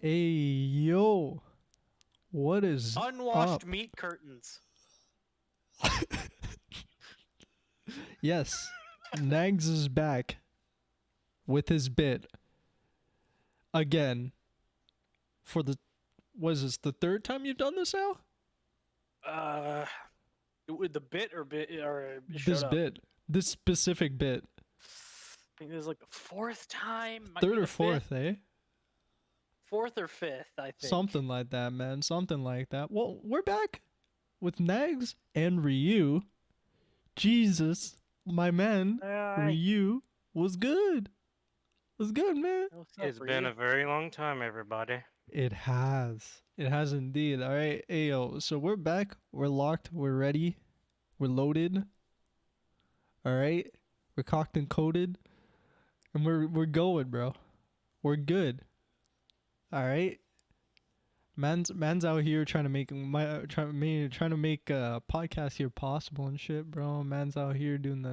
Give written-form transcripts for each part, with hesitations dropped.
Hey, yo, what is Unwashed up? meat curtains. Yes, Nags is back with his bit again for the, was this the third time you've done this now? Uh, with the bit or it This showed up. bit, this specific bit. I think this is like the fourth time. Might be Third or the fifth. fourth, eh? Fourth or fifth, I think. Something like that, man. Something like that. Well, we're back with Nags and Ryu. Jesus, my man, Alright. Ryu was good. Was good, man. What's up It's for been you? a very long time, everybody. It has. It has indeed. All right. Ayo. So we're back. We're locked. We're ready. We're loaded. All right. We're cocked and coated. And we're going, bro. We're good. All right. Man's out here trying to make trying to make a podcast here possible and shit, bro. Man's out here doing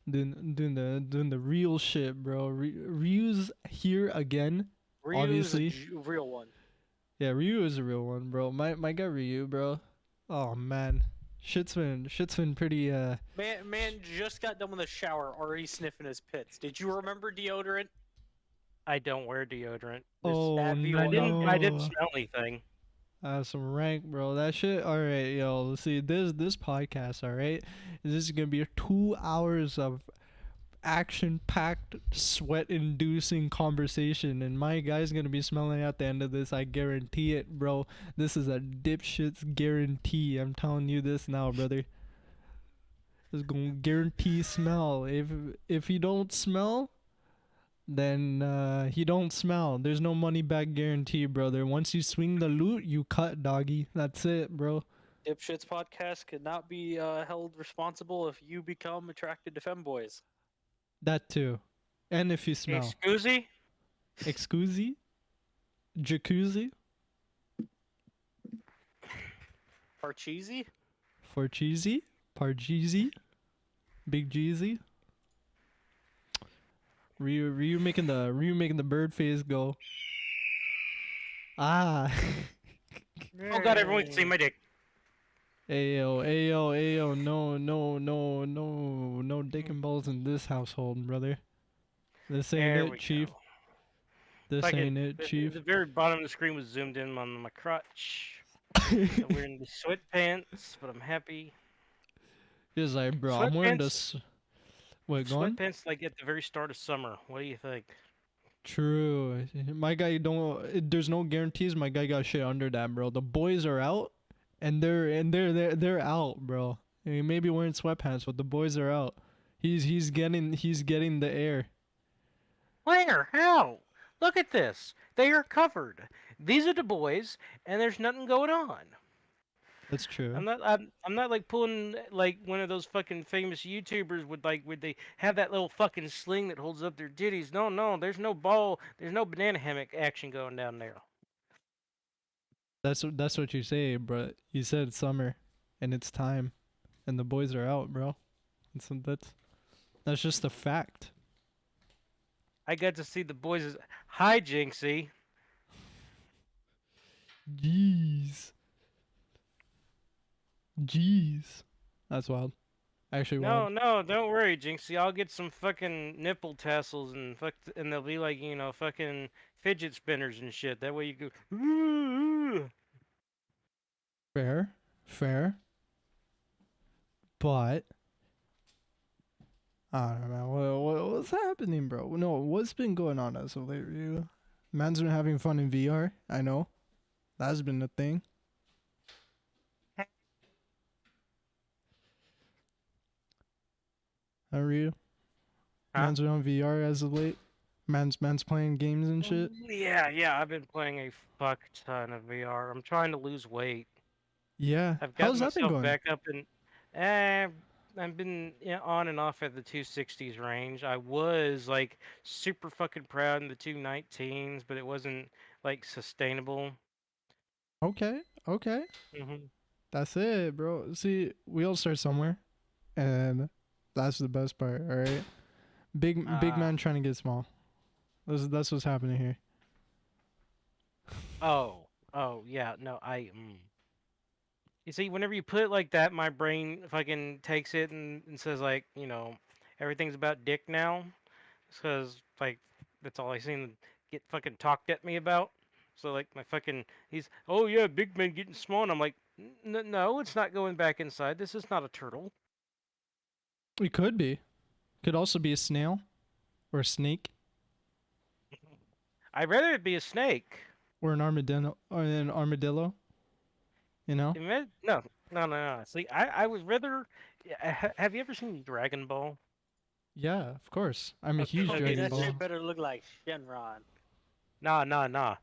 the real shit, bro. Ryu's here again, Ryu's a obviously. real one. Yeah, Ryu is a real one, bro. My guy Ryu, bro. Oh man, shit's been pretty. Man just got done with a shower, already sniffing his pits. Did you remember deodorant? I don't wear deodorant. This Oh Have you? I Okay. didn't no, smell anything. some rank, bro. That shit. All right, yo. Let's see this podcast. All right, this is gonna be 2 hours of action-packed, sweat-inducing conversation, and my guy's gonna be smelling at the end of this. I guarantee it, bro. This is a dipshit's guarantee. I'm telling you this now, brother. It's gonna guarantee smell. If he don't smell, then he don't smell. There's no money back guarantee, brother. Once you swing the loot, you cut, doggy. That's it, bro. D.I.P.S.H.I.T.S podcast could not be held responsible if you become attracted to femboys. That too. And if you smell. Excuse? Excusey? Jacuzzi? Parcheesi? For cheesy? Parjeezy? Big Jeezy? Ryu making the bird face go. Ah. Oh god, everyone can see my dick. Ayo, ayo, ayo, no dick and balls in this household, brother. This ain't There it, we chief. go. This ain't it, The chief. very bottom of the screen was zoomed in on my crotch. I'm wearing the sweatpants, but I'm happy. He's like, bro, I'm wearing Sweatpants, this. Wait, go on. sweatpants like at the very start of summer. What do you think? True. My guy don't. There's no guarantees. My guy got shit under that, bro. The boys are out, and they're out, bro. He may be wearing sweatpants, but the boys are out. He's getting the air. Where? How? Look at this. They are covered. These are the boys, and there's nothing going on. That's true. I'm not like pulling like one of those fucking famous YouTubers with like where they have that little fucking sling that holds up their titties. No, there's no ball, there's no banana hammock action going down there. That's what you say, bro. You said summer, and it's time, and the boys are out, bro. And so that's just a fact. I got to see the boys' hi Jinxie. Jeez, jeez, that's wild. Actually, wild. No, don't worry, Jinxie. I'll get some fucking nipple tassels and they'll be like, fucking fidget spinners and shit. That way you go ooh. Fair, fair, but I don't know what's happening, bro. No, what's been going on as of late? You, man's been having fun in VR. I know, that's been the thing. How are you? Huh? Man's been on VR as of late. Man's playing games and shit. Yeah, I've been playing a fuck ton of VR. I'm trying to lose weight. Yeah, I've how's gotten that been myself going? back up in. Eh, I've been on and off at the 260s range. I was like super fucking proud in the 219s, but it wasn't like sustainable. Okay, okay, Hmm. that's it, bro. See, we all start somewhere, and that's the best part. All right, big Uh, man trying to get small. That's what's happening here. Oh, yeah. No, You see, whenever you put it like that, my brain fucking takes it and says like, everything's about dick now. Because like that's all I seen get fucking talked at me about. So like my fucking oh yeah, big man getting small, and I'm like, No, it's not going back inside. This is not a turtle. It could be. Could also be a snail or a snake I'd rather it be a snake. or an armadillo or an armadillo. You know? No, no. See, I would rather. Have you ever seen Dragon Ball? Yeah, of course. I'm a Okay, huge Okay, okay. Dragon that Ball. shit better look like Shenron. Nah.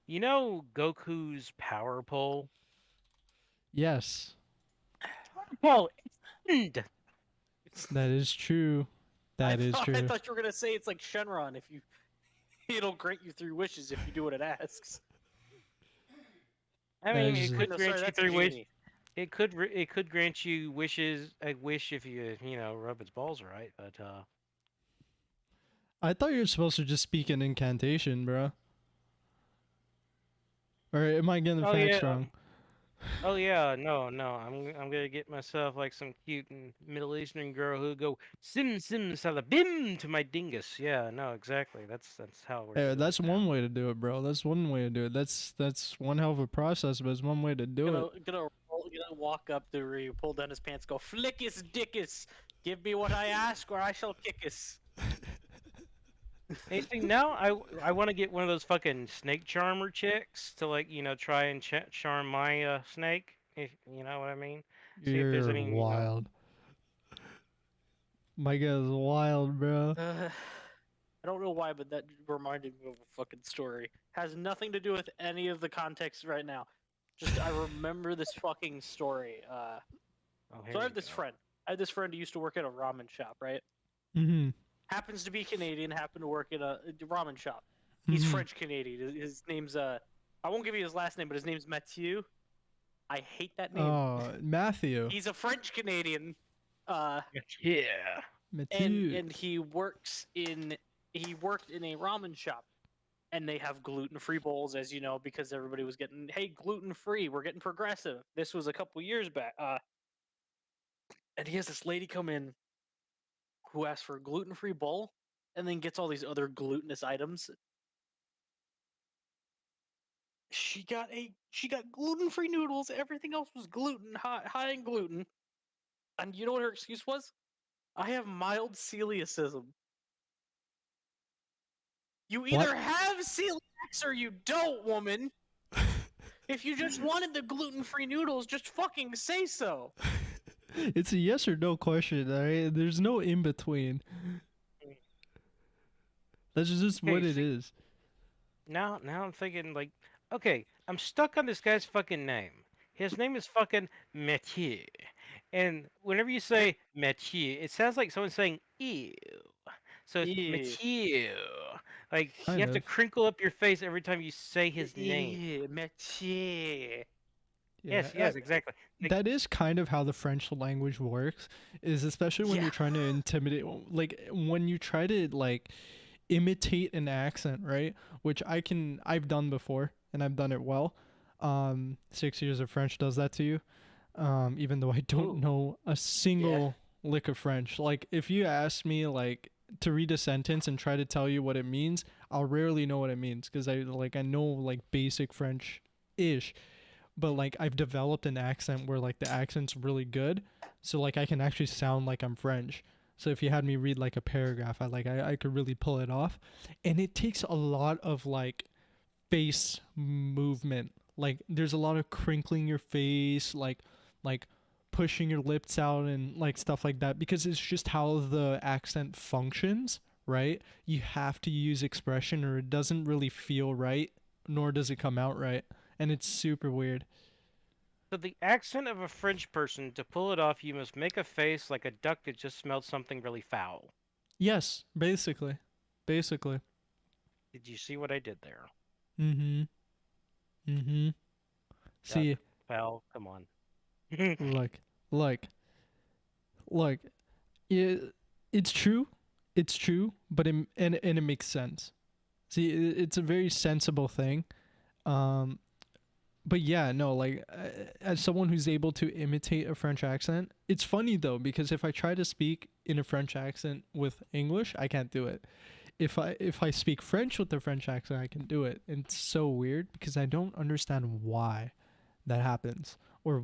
You know Goku's power pole? Yes, Well, end. that is true. I That is thought I true. thought you were gonna say it's like Shenron. If you, it'll grant you 3 wishes if you do what it asks. I That mean, is. it could No, sorry, grant you that's a 3 wishes. genie. It could grant you a wish if you rub its balls right, but I thought you were supposed to just speak an incantation, bro. Or am I getting the oh facts yeah, wrong? no, I'm gonna get myself like some cute and Middle Eastern girl who go sim salabim to my dingus. Yeah, no, exactly. That's how we're Hey, doing it that's now. one way to do it, bro. That's one way to do it. That's one hell of a process, but it's one way to do it. Gonna walk up to where you pull down his pants, go flickus dickus. Give me what I ask, or I shall kickus. Hey, see, now I want to get one of those fucking snake charmer chicks to like try and charm my snake. If you know what I mean. See if there's You're any wild. My guy is wild, bro. I don't know why, but that reminded me of a fucking story. Has nothing to do with any of the context right now. Just I remember this fucking story. Oh, So here I we have this go. friend. I had this friend who used to work at a ramen shop, right? Mm-hmm. Happens to be Canadian. Happened to work at a ramen shop. He's Mm-hmm. French Canadian. His name's I won't give you his last name, but his name's Mathieu. I hate that name. Matthew. He's a French Canadian. Uh, Yeah. Matthew. and he worked in a ramen shop, and they have gluten-free bowls, as you know, because everybody was getting, hey, gluten-free, we're getting progressive. This was a couple years back. And he has this lady come in who asks for a gluten-free bowl, and then gets all these other glutinous items. She got gluten-free noodles. Everything else was gluten, high in gluten. And you know what her excuse was? I have mild celiacism. You What? either have celiacs or you don't, woman. If you just wanted the gluten-free noodles, just fucking say so. It's a yes or no question, alright? There's no in between. That's just Okay, what it see, is. now I'm thinking like, okay, I'm stuck on this guy's fucking name. His name is fucking Mathieu, and whenever you say Mathieu, it sounds like someone saying ew. So it's Yeah, Mathieu. Like you Kind have to of. crinkle up your face every time you say his name. yeah, métier. Yeah. Yes, exactly. Like, That is kind of how the French language works, is especially when Yeah, you're trying to intimidate, like when you try to like imitate an accent, right? Which I've done before and I've done it well. 6 years of French does that to you. Even though I don't ooh, know a yeah. single lick of French. Like if you ask me like to read a sentence and try to tell you what it means, I'll rarely know what it means because I know like basic French ish, but like I've developed an accent where like the accent's really good, so like I can actually sound like I'm French. So if you had me read like a paragraph, I could really pull it off, and it takes a lot of like face movement. Like there's a lot of crinkling your face, like pushing your lips out and like stuff like that because it's just how the accent functions, right? You have to use expression or it doesn't really feel right, nor does it come out right. And it's super weird. so the accent of a French person, to pull it off, you must make a face like a duck that just smelled something really foul. Yes, basically. Basically. Did you see what I did there? Mm-hmm. Mm-hmm. See, Duck, foul, come on. look, look, look. It, it's true. It's true, but and it makes sense. See, it's a very sensible thing. Um, but yeah, no, like as someone who's able to imitate a French accent, it's funny though because if I try to speak in a French accent with English, I can't do it. If I speak French with a French accent, I can do it. And it's so weird because I don't understand why that happens or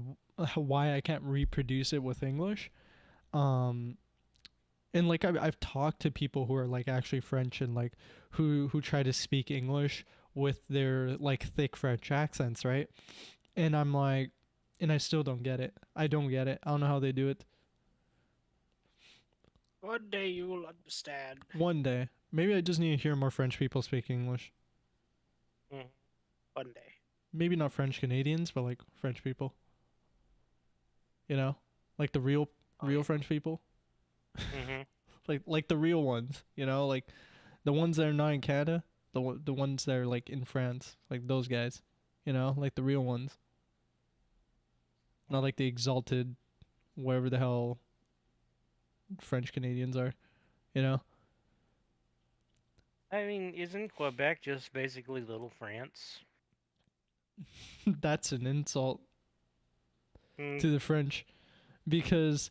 why I can't reproduce it with English. Um, and like I've talked to people who are like actually French and like who try to speak English with their like thick French accents, right? And I'm like, and I still don't get it. I don't get it. I don't know how they do it. One day you will understand. One day, maybe I just need to hear more French people speak English. Mm. One day. Maybe not French Canadians, but like French people. You know, like the real Oh, real yeah. French people, Mhm. like the real ones. You know, like the ones that are not in Canada, the ones that are like in France, like those guys. You know, like the real ones, not like the exalted, whatever the hell French Canadians are. You know, I mean, isn't Quebec just basically little France? that's an insult Mm. to the French because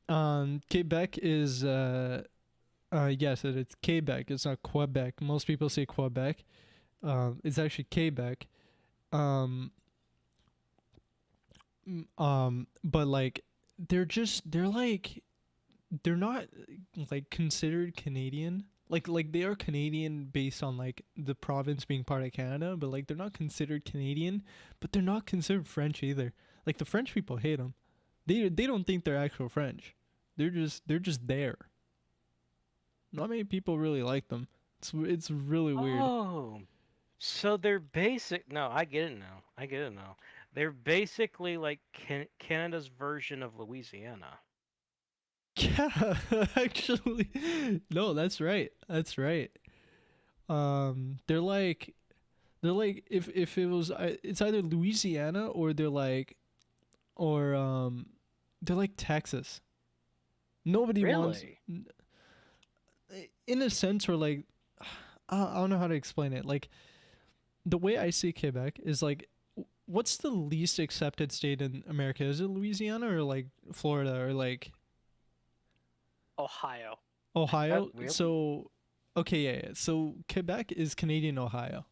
Quebec is yes, it's Quebec. It's not Quebec. Most people say Quebec. It's actually Quebec. Um, but like they're like they're not like considered Canadian. Like they are Canadian based on like the province being part of Canada, but like they're not considered Canadian, but they're not considered French either. Like the French people hate them. They don't think they're actual French. They're just there. Not many people really like them. It's really weird. Oh, so they're basic. No, I get it now. I get it now. They're basically like Canada's version of Louisiana. Yeah, actually, no, that's right. That's right. They're like if it was it's either Louisiana or or they're like Texas. Nobody wants Really? in a sense or like I don't know how to explain it. Like the way I see Quebec is like what's the least accepted state in America? Is it Louisiana or like Florida or like Ohio. Ohio? Really? So okay, yeah, yeah. So Quebec is Canadian Ohio.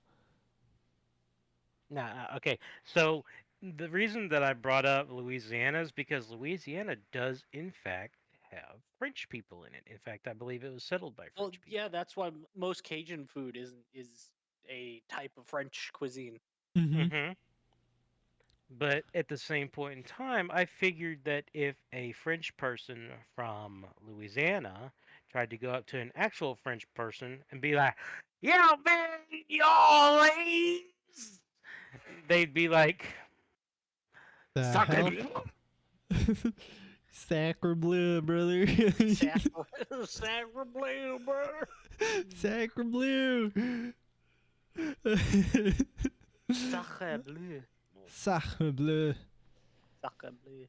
Nah. Okay. So the reason that I brought up Louisiana is because Louisiana does, in fact, have French people in it. In fact, I believe it was settled by Well, French yeah, people. that's why most Cajun food is a type of French cuisine. Mm-hmm. Hmm. But at the same point in time, I figured that if a French person from Louisiana tried to go up to an actual French person and be like, "Yeah, man, y'all," they'd be like, The "Sacre hell? bleu." Sacre bleu, brother. Sacre, sacre bleu, bro. Sacre bleu. Sacre bleu. Sacre bleu. Sacre bleu.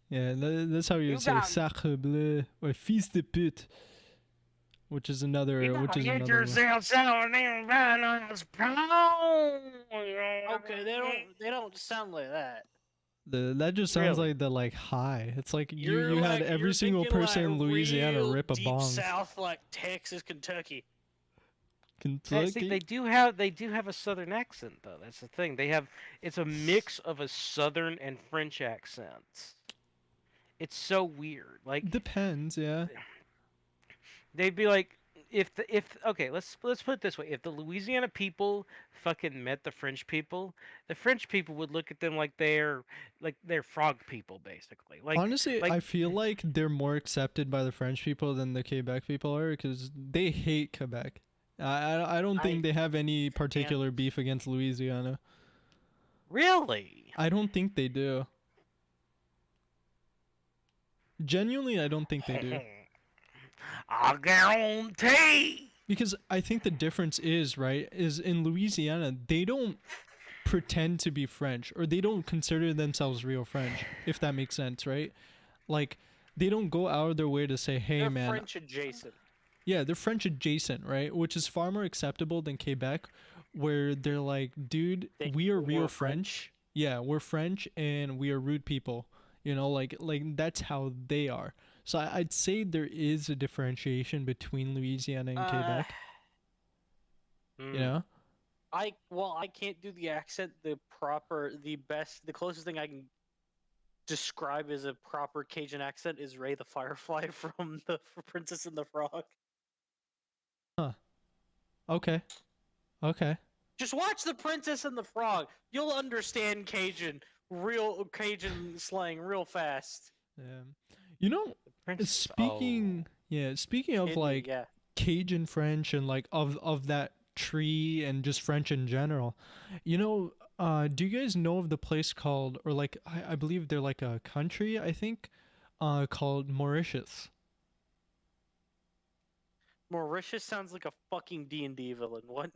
Yeah, that's how you You would say got sacre bleu or fils de pute, you which gotta is get another one. yourself some damn bananas, Okay, they don't sound like that. That just sounds Really? like the like high. It's like You're you had like every you're single thinking person like in Louisiana real rip a deep bong. south, like Texas, Kentucky. See, Kentucky. they do have a southern accent though. That's the thing. They have it's a mix of a southern and French accent. It's so weird. Like Depends, yeah. they'd be like if okay, let's put it this way. If the Louisiana people fucking met the French people would look at them like they're frog people basically. Honestly, Like I feel like they're more accepted by the French people than the Quebec people are because they hate Quebec. I don't think I they have any can't. particular beef against Louisiana. really? I don't think they do. Genuinely, I don't think they do. I guarantee. Because I think the difference is, right, is in Louisiana, they don't pretend to be French or they don't consider themselves real French, if that makes sense, right? Like, they don't go out of their way to say, hey, They're man, French adjacent. yeah, they're French adjacent, right? Which is far more acceptable than Quebec, where they're like, dude, They we are real were French. Yeah, we're French and we are rude people. You know, like that's how they are. So I'd say there is a differentiation between Louisiana and Uh, Quebec. You Mm. know? I can't do the accent the closest thing I can describe as a proper Cajun accent is Ray the Firefly from the Princess and the Frog. Huh. Okay. Okay. Just watch the Princess and the Frog. You'll understand real Cajun slang real fast. You know, The princess. Oh. speaking of Hindi, like yeah. Cajun French and like of that tree and just French in general, you know, do you guys know of the place called, or like I believe they're like a country, I think, called Mauritius. Mauritius sounds like a fucking D&D villain. What?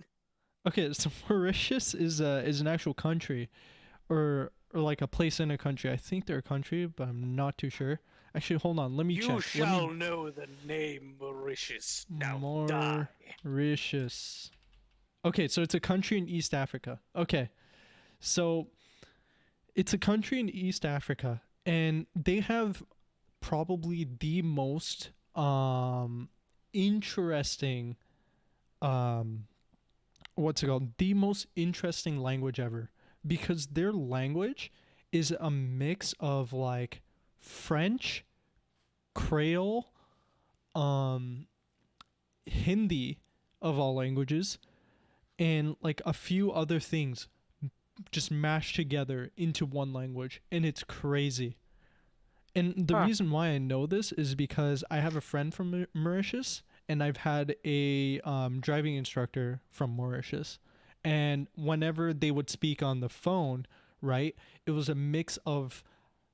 Okay, so Mauritius is an actual country, or like a place in a country. I think they're a country, but I'm not too sure. Actually, hold on. Let me You check. Let me shall know the name Mauritius. Now die. Mauritius. Okay, so it's a country in East Africa. Okay, so it's a country in East Africa, and they have probably the most interesting um what's it called? The most interesting language ever, because their language is a mix of like French, Creole, um, Hindi, of all languages, and like a few other things just mashed together into one language, and it's crazy. And the Huh. reason why I know this is because I have a friend from Mauritius, and I've had a driving instructor from Mauritius. And whenever they would speak on the phone, right, it was a mix of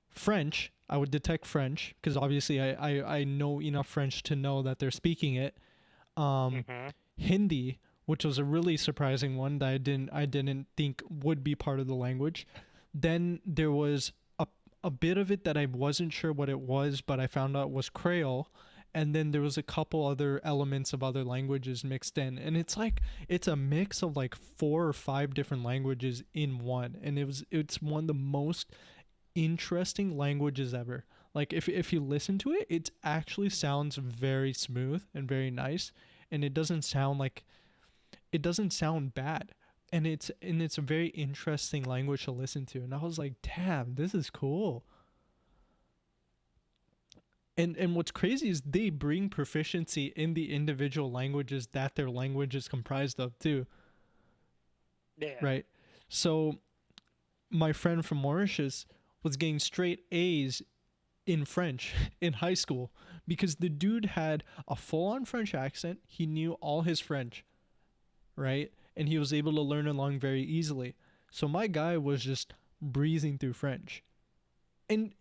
French. I would detect French because obviously I know enough French to know that they're speaking it. Um, Mhm. Hindi, which was a really surprising one that I didn't think would be part of the language. Then there was a bit of it that I wasn't sure what it was, but I found out was Creole. And then there was a couple other elements of other languages mixed in. And it's a mix of like four or five different languages in one. And it's one of the most interesting languages ever. Like if you listen to it, it actually sounds very smooth and very nice, and it doesn't sound bad. And it's a very interesting language to listen to. And I was like, "Damn, this is cool." And what's crazy is they bring proficiency in the individual languages that their language is comprised of too, Yeah. right? So my friend from Mauritius was getting straight A's in French in high school because the dude had a full on French accent. He knew all his French, right? And he was able to learn along very easily. So my guy was just breezing through French. And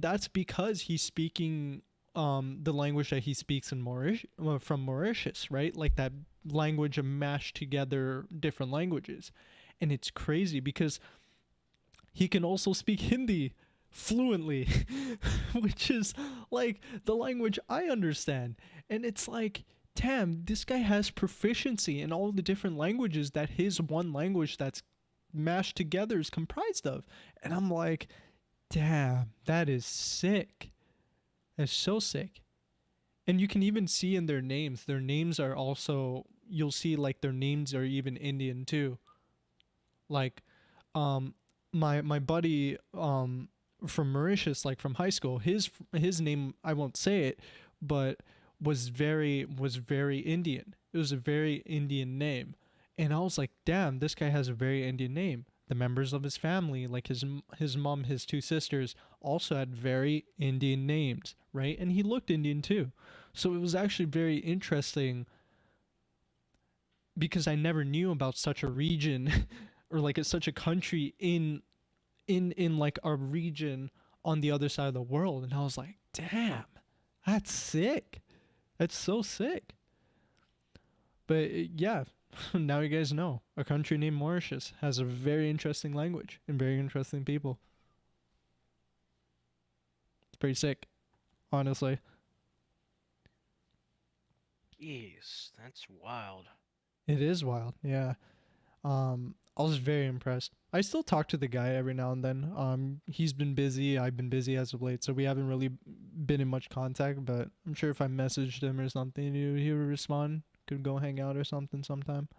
that's because he's speaking the language that he speaks in from Mauritius, right? Like that language of mashed together different languages. And it's crazy because he can also speak Hindi fluently, which is like the language I understand. And it's like, damn, this guy has proficiency in all the different languages that his one language that's mashed together is comprised of. And I'm like, damn, that is sick. That's so sick. And you can even see in their names. Their names are also, you'll see like their names are even Indian too. Like um my buddy from Mauritius, like from high school, his name, I won't say it, but was very Indian. It was a very Indian name. And I was like, damn, this guy has a very Indian name. The members of his family, like his mom, his two sisters, also had very Indian names, right? And he looked Indian too. So it was actually very interesting because I never knew about such a region or like such a country in like a region on the other side of the world. And I was like, damn, that's sick. That's so sick. But yeah, now you guys know a country named Mauritius has a very interesting language and very interesting people. It's pretty sick, honestly. Jeez, that's wild. It is wild. Yeah. I was very impressed. I still talk to the guy every now and then. He's been busy. I've been busy as of late, so we haven't really been in much contact. But I'm sure if I messaged him or something, he would respond. Could go hang out or something sometime.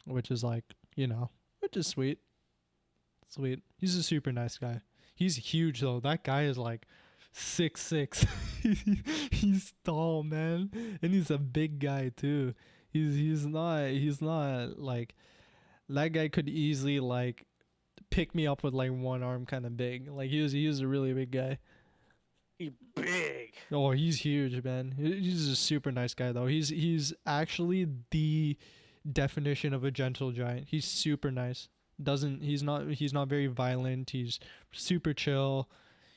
Which is like, which is sweet. Sweet. He's a super nice guy. He's huge though. That guy is like 6'6". He's tall, man, and he's a big guy too. He's not like that guy could easily like pick me up with like one arm kind of big. Like he was a really big guy. He big. Oh, he's huge, man. He's a super nice guy though. He's actually the definition of a gentle giant. He's super nice. Doesn't he's not very violent. He's super chill.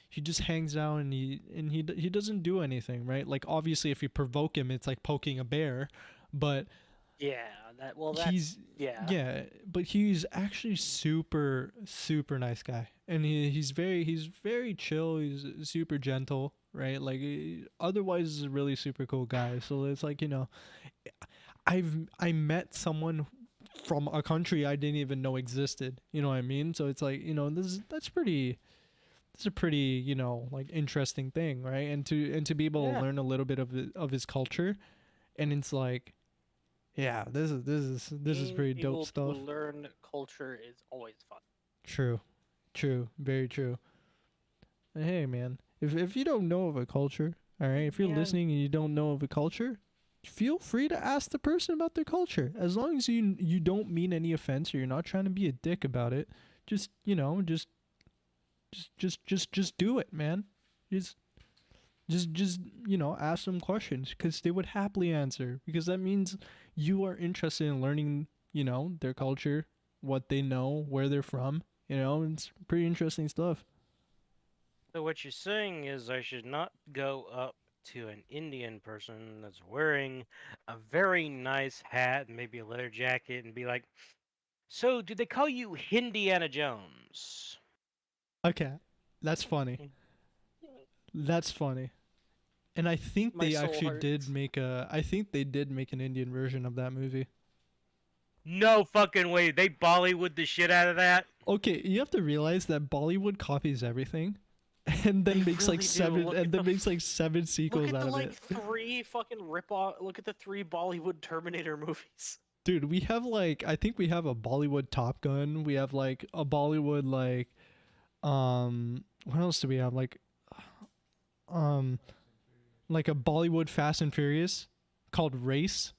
He just hangs out and he doesn't do anything, right? Like obviously if you provoke him, it's like poking a bear, but Yeah, that's he's yeah. yeah, but he's actually super nice guy, and he's very chill. He's super gentle, right? Like otherwise, he's a really super cool guy. So it's like I met someone from a country I didn't even know existed. You know what I mean? So it's like this is a pretty like interesting thing, right? And to be able to Yeah. learn a little bit of his culture, and it's like yeah, this is Being pretty dope able to stuff. learn culture is always fun. True, true, very true. And hey, man, if you don't know of a culture, all right, if you're Man, listening and you don't know of a culture, feel free to ask the person about their culture. As long as you don't mean any offense or you're not trying to be a dick about it, just just do it, man. Just just ask them questions because they would happily answer because that means you are interested in learning their culture, what they know, where they're from. It's pretty interesting stuff. So what you're saying is I should not go up to an Indian person that's wearing a very nice hat and maybe a leather jacket and be like, "So, do they call you Indiana Jones?" Okay, that's funny. Mm. That's funny. And I think my they soul actually did hurts. make a I think they did make an Indian version of that movie. No fucking way. They Bollywood the shit out of that. Okay, you have to realize that Bollywood copies everything and They then makes like really do. seven and then makes like seven Look sequels at out the of like it. three fucking rip off. Look at the three Bollywood Terminator movies. Dude, we have like I think we have a Bollywood Top Gun. We have like a Bollywood what else do we have? Um like a Bollywood Fast and Furious called Race.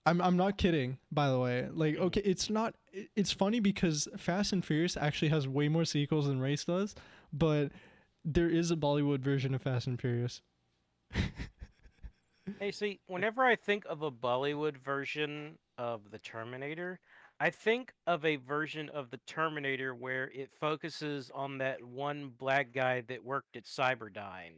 I'm not kidding, by the way. Like Mm. okay, it's funny because Fast and Furious actually has way more sequels than Race does, but there is a Bollywood version of Fast and Furious. Hey, see, whenever I think of a Bollywood version of the Terminator, I think of a version of the Terminator where it focuses on that one black guy that worked at Cyberdyne.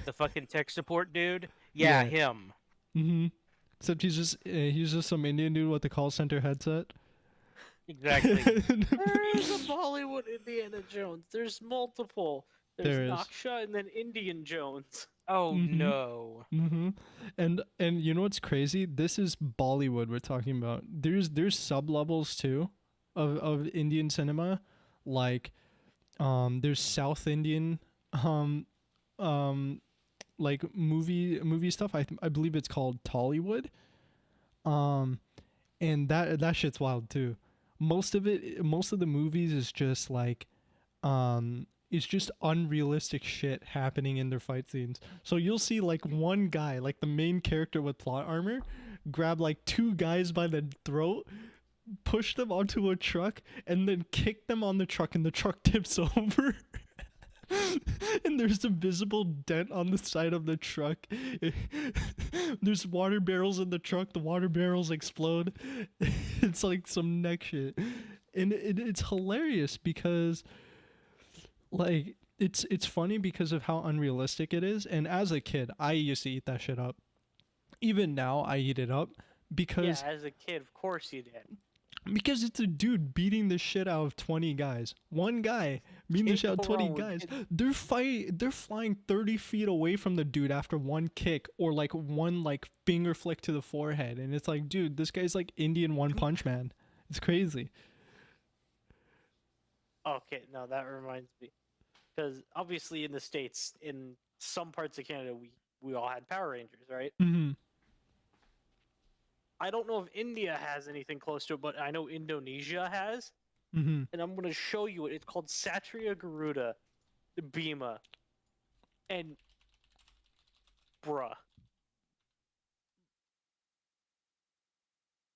The fucking tech support dude? Yeah, Yeah. him. Mhm. Except he's just some Indian dude with the call center headset. Exactly. There is a Bollywood Indiana Jones. There's multiple. There's There is. Naksha and then Indian Jones. Oh Mhm. no. Mhm. And you know what's crazy? This is Bollywood we're talking about. There's sub levels too of Indian cinema. Like there's South Indian um um like movie stuff. I believe it's called Tollywood. Um and that shit's wild too. Most of the movies is just like it's just unrealistic shit happening in their fight scenes. So you'll see like one guy, like the main character with plot armor, grab like two guys by the throat, push them onto a truck, and then kick them on the truck, and the truck tips over. And there's a visible dent on the side of the truck. There's water barrels in the truck. The water barrels explode. It's like some neck shit, and it's hilarious because like it's funny because of how unrealistic it is. And as a kid, I used to eat that shit up. Even now, I eat it up Yeah, because as a kid, of course you did. because it's a dude beating the shit out of 20 guys. One guy Me and the Can't shot go 20 wrong with guys. kids. They're flying 30 feet away from the dude after one kick or like one like finger flick to the forehead. And it's like, dude, this guy's like Indian One Punch Man. It's crazy. Okay, no, that reminds me. Because obviously in the States, in some parts of Canada, we all had Power Rangers, right? Mm-hmm. I don't know if India has anything close to it, but I know Indonesia has. Mm-hmm. And I'm gonna show you it. It's called Satria Garuda Bhima. And bruh.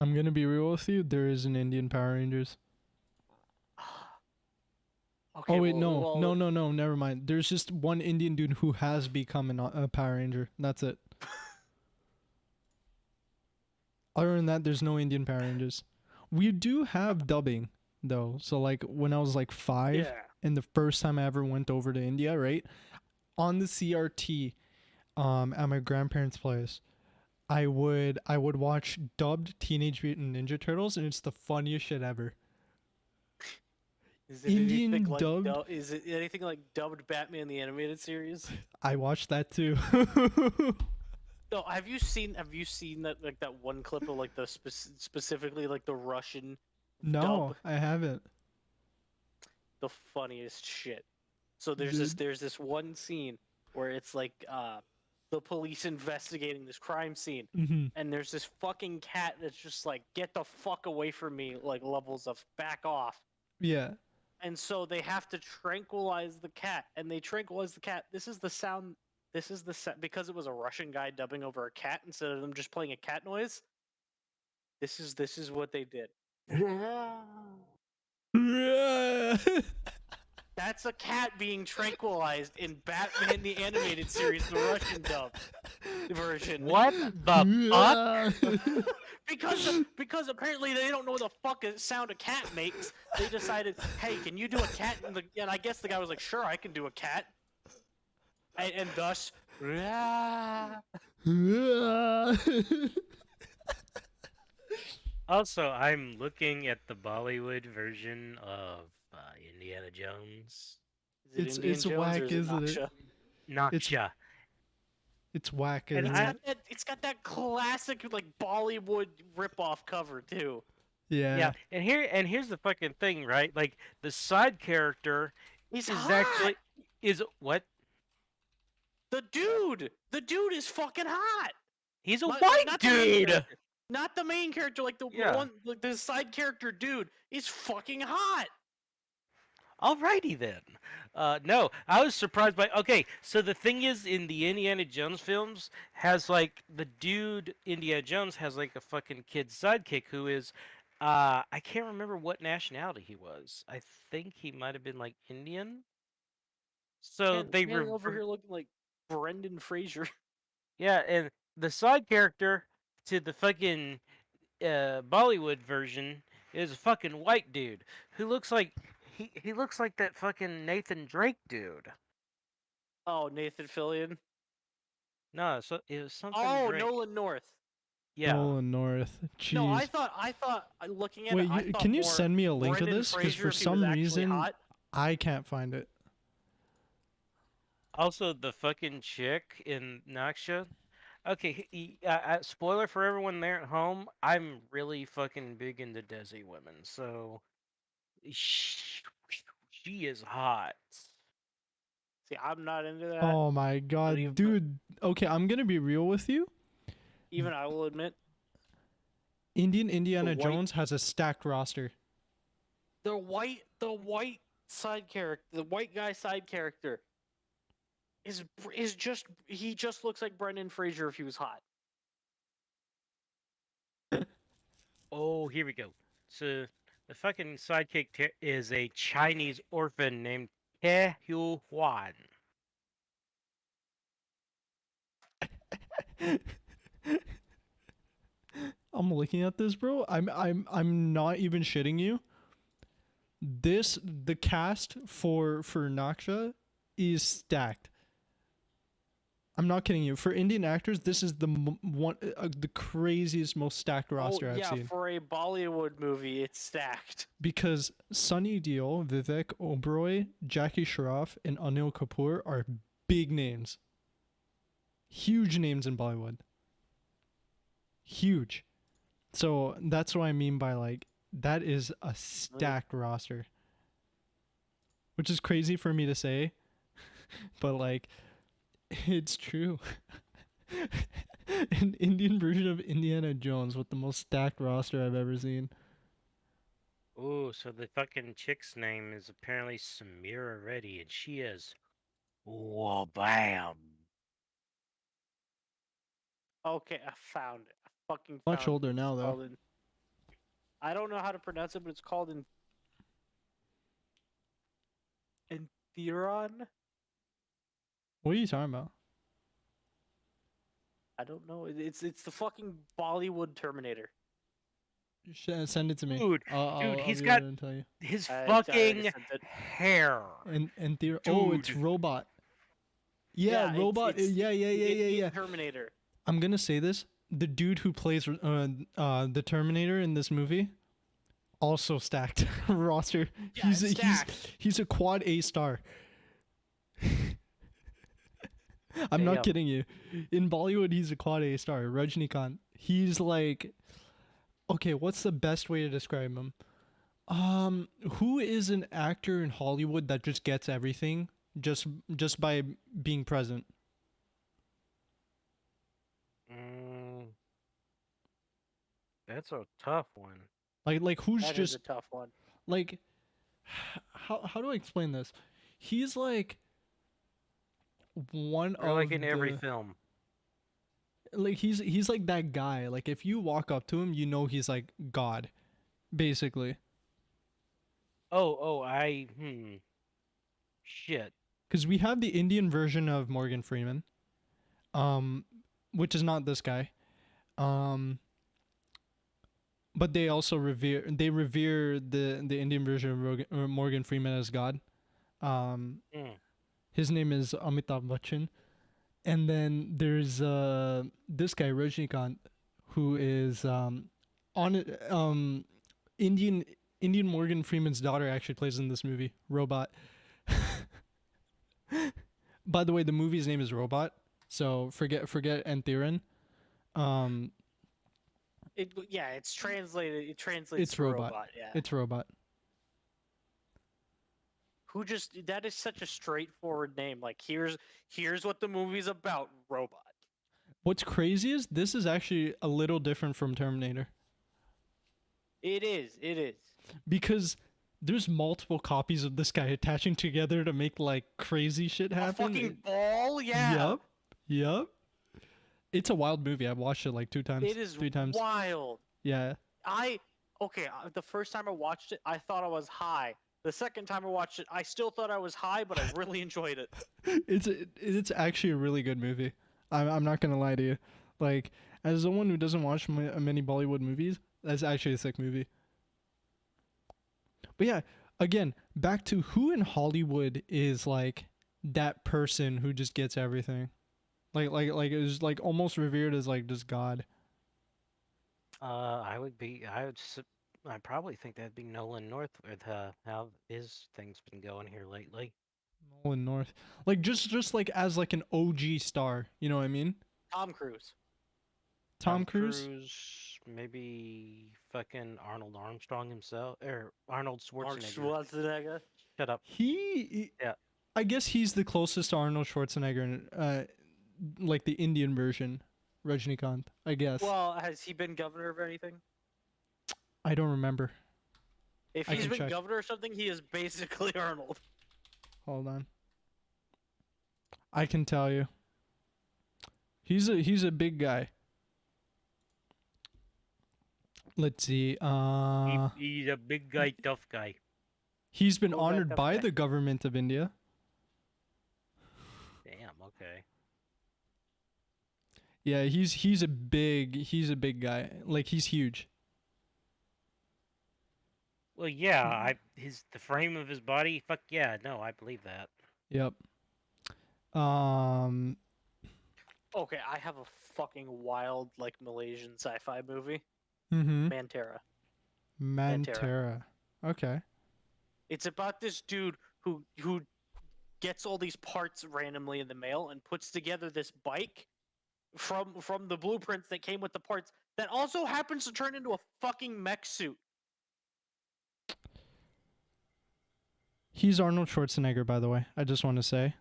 I'm gonna be real with you. There is an Indian Power Rangers. Okay, Oh wait, well, no. Never mind. There's just one Indian dude who has become a Power Ranger. That's it. Other than that, there's no Indian Power Rangers. We do have dubbing though. So like when I was like 5, yeah. and the first time I ever went over to India, right on the CRT, at my grandparents' place, I would watch dubbed Teenage Mutant Ninja Turtles, and it's the funniest shit ever. Is it anything Indian like dubbed. is it anything like dubbed Batman the animated series? I watched that too. No, have you seen that like that one clip of like the specifically like the Russian No, dub? I haven't, The funniest shit. So dude. there's this one scene where it's like the police investigating this crime scene, Hmm. and there's this fucking cat that's just like get the fuck away from me, like levels of back off. Yeah. And so they have to tranquilize the cat, and they tranquilize the cat. This is the sound. This is the set because it was a Russian guy dubbing over a cat instead of them just playing a cat noise. This is what they did. That's a cat being tranquilized in Batman the Animated Series, the Russian dub version. What the fuck? Because apparently they don't know the fuck a sound a cat makes. They decided, hey, can you do a cat? And I guess the guy was like, sure, I can do a cat. And thus, Also, I'm looking at the Bollywood version of Indiana Jones. is it Indian It's Jones or whack, is it isn't it? Naksha? It's Naksha. it's whack, And isn't it? It's got that classic like Bollywood ripoff cover too. Yeah, Yeah. and here's the fucking thing, right? Like the side character He's is hot. actually is what? The dude is fucking hot. He's a Like white not the main dude. character, not the main character. Like the Yeah. one, like the side character dude is fucking hot. Alrighty then. No, I was surprised by. Okay, so the thing is, in the Indiana Jones films, has like the dude Indiana Jones has like a fucking kid sidekick who is, I can't remember what nationality he was. I think he might have been like Indian. So they Man over revert. here looking like Brendan Fraser. Yeah, and the side character to the fucking Bollywood version is a fucking white dude who looks like he looks like that fucking Nathan Drake dude. Oh, Nathan Fillion. No, so it was something Oh, Drake. Nolan North. Yeah. Nolan North. No, Jeez. I thought looking at Wait, it, I thought can you more send me a link of Brendan this? Because Fraser for if he was some actually reason hot. I can't find it. Also, the fucking chick in Naksha. Okay, spoiler for everyone there at home. I'm really fucking big into Desi women, so she, she is hot. See, I'm not into that, Oh my but god, dude. Okay, I'm gonna be real with you. even I will admit Indian the Indiana white Jones has a stacked roster. the white side character, the white guy side character is just he just looks like Brendan Fraser if he was hot. Oh, here we go. So the fucking sidekick is a Chinese orphan named Ke Hu Huan. I'm looking at this, bro. I'm not even shitting you. The cast for Naksha is stacked. I'm not kidding you. For Indian actors, this is the craziest, most stacked Oh roster I've yeah, seen. for a Bollywood movie, it's stacked. Because Sunny Deol, Vivek Oberoi, Jackie Shroff, and Anil Kapoor are big names. Huge names in Bollywood. Huge. So that's what I mean by like that is a stacked roster. Which is crazy for me to say, but like it's true. An Indian version of Indiana Jones with the most stacked roster I've ever seen. Ooh, so the fucking chick's name is apparently Samira Reddy, and she is. Whoa, bam. Okay, I found it. I fucking Much found it. older It's now though. called in. I don't know how to pronounce it, but it's called in Theron. What are you talking about? I don't know. It's the fucking Bollywood Terminator. Send it to me. Dude, I'll he's be able got to tell you. his I already fucking sent it. hair. And the it's Dude. robot. Yeah, Yeah, robot. it's Yeah, yeah, the yeah, yeah, Indian yeah. Terminator. I'm gonna say this: the dude who plays the Terminator in this movie, also stacked roster. Yeah, it's stacked. He's a quad A star. I'm not Damn. kidding you. In Bollywood, he's a quad A star. Rajnikant. He's like, okay, what's the best way to describe him? Who is an actor in Hollywood that just gets everything just by being present? Mm, that's a tough one. Like who's That is just a tough one. like how do I explain this? He's like one Or like of in every the film. like he's like that guy. Like if you walk up to him, you know he's like God, basically. Shit. Because we have the Indian version of Morgan Freeman, um, which is not this guy. Um, but they also revere the Indian version of Morgan Freeman as God. Um, Mm. his name is Amitabh Bachchan, and then there's this guy Rajnikant, who is on it. Indian Morgan Freeman's daughter actually plays in this movie, Robot. By the way, the movie's name is Robot, so forget Enthiran. Um, It's translated. It translates it's to Robot. robot. Yeah. It's Robot. Who just that is such a straightforward name. Like here's what the movie's about. Robot. What's crazy is this is actually a little different from Terminator It is. It is. because there's multiple copies of this guy attaching together to make like crazy shit A happen. fucking ball. Yeah. Yup. Yup. It's a wild movie. I've watched it like 2 times, It is 3 times. wild. Yeah. The first time I watched it, I thought I was high. The second time I watched it, I still thought I was high, but I really enjoyed it. It's actually a really good movie. I'm not gonna lie to you. Like as someone who doesn't watch many Bollywood movies, that's actually a sick movie. But yeah, again, back to who in Hollywood is like that person who just gets everything. Like it was like almost revered as like just God. I probably think that'd be Nolan North with how his thing's been going here lately. Nolan North. Like just like as like an OG star, you know what I mean? Tom Cruise. Tom Cruise? Maybe fucking Arnold Armstrong himself, or Arnold Arnold Schwarzenegger. Schwarzenegger. Shut up. Yeah. I guess he's the closest to Arnold Schwarzenegger, like the Indian version, Rajnikant. I guess. Well, has he been governor of anything? I don't remember. If I he's can been check. governor or something, he is basically Arnold. Hold on. I can tell you. He's a big guy. Let's see. He's a big guy, tough guy. He's been Cool guy, honored tough by guy. the government of India. Damn. Okay. Yeah, he's a big guy. Like he's huge. Well, yeah. The frame of his body. Fuck yeah. No, I believe that. Yep. Um Okay, I have a fucking wild like Malaysian sci-fi movie, Mm-hmm. Mantera. Mantera. Mantera. Okay. It's about this dude who gets all these parts randomly in the mail and puts together this bike from the blueprints that came with the parts that also happens to turn into a fucking mech suit. He's Arnold Schwarzenegger, by the way. I just want to say,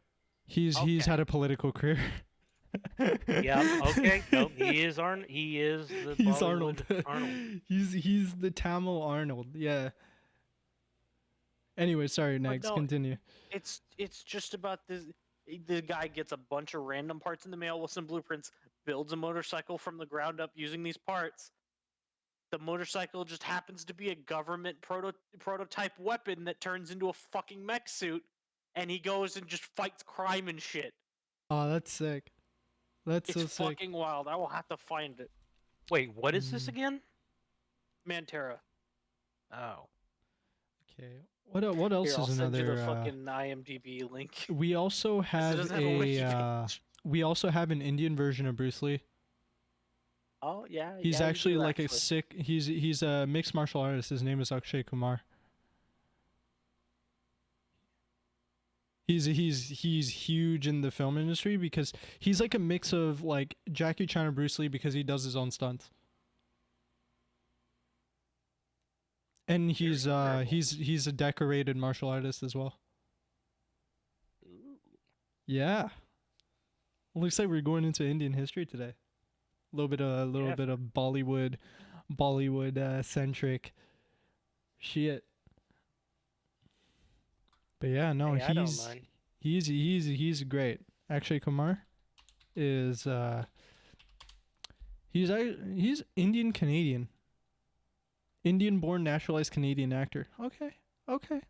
he's had Okay. a political career. Yep. Okay. Nope. He is Arn. He is the He's Arnold. Bollywood Arnold. he's the Tamil Arnold. Yeah. Anyway, sorry. But Next, no, continue. it's just about this. The guy gets a bunch of random parts in the mail with some blueprints, builds a motorcycle from the ground up using these parts. The motorcycle just happens to be a government prototype weapon that turns into a fucking mech suit, and he goes and just fights crime and shit. Oh, that's sick. That's It's so sick. fucking wild. I will have to find it. Wait, what is this Mm. again? Mantera. Oh. Okay. What else Here, I'll is send you the another? fucking IMDb link. We also 'Cause it have doesn't have a wiki page. we also have an Indian version of Bruce Lee. Oh yeah, He's yeah, you actually do, like a actually. sick. He's a mixed martial artist. His name is Akshay Kumar. He's huge in the film industry because he's like a mix of like Jackie Chan and Bruce Lee because he does his own stunts. And Very admirable. he's a decorated martial artist as well. Ooh. Yeah. Looks like we're going into Indian history today. A little Yeah. bit of Bollywood centric shit. But yeah, no, Hey, I don't mind. he's great. Akshay Kumar is he's Indian Canadian. Indian born naturalized Canadian actor. Okay. Okay.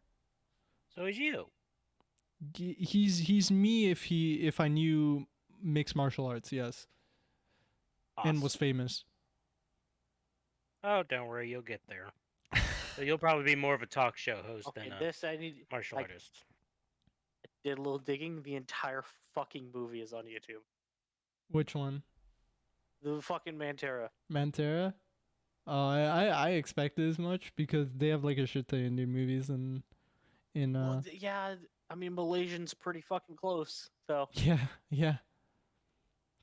So is you. He's me if I knew mixed martial arts, yes. Awesome. And was famous. Oh, don't worry, you'll get there. So you'll probably be more of a talk show host Okay, than a this I need. martial I artist. did a little digging. The entire fucking movie is on YouTube. Which one? The fucking Mantera. Mantera? I expected as much because they have like a shit ton of Indian movies and in Well, yeah, I mean Malaysian's pretty fucking close. So yeah.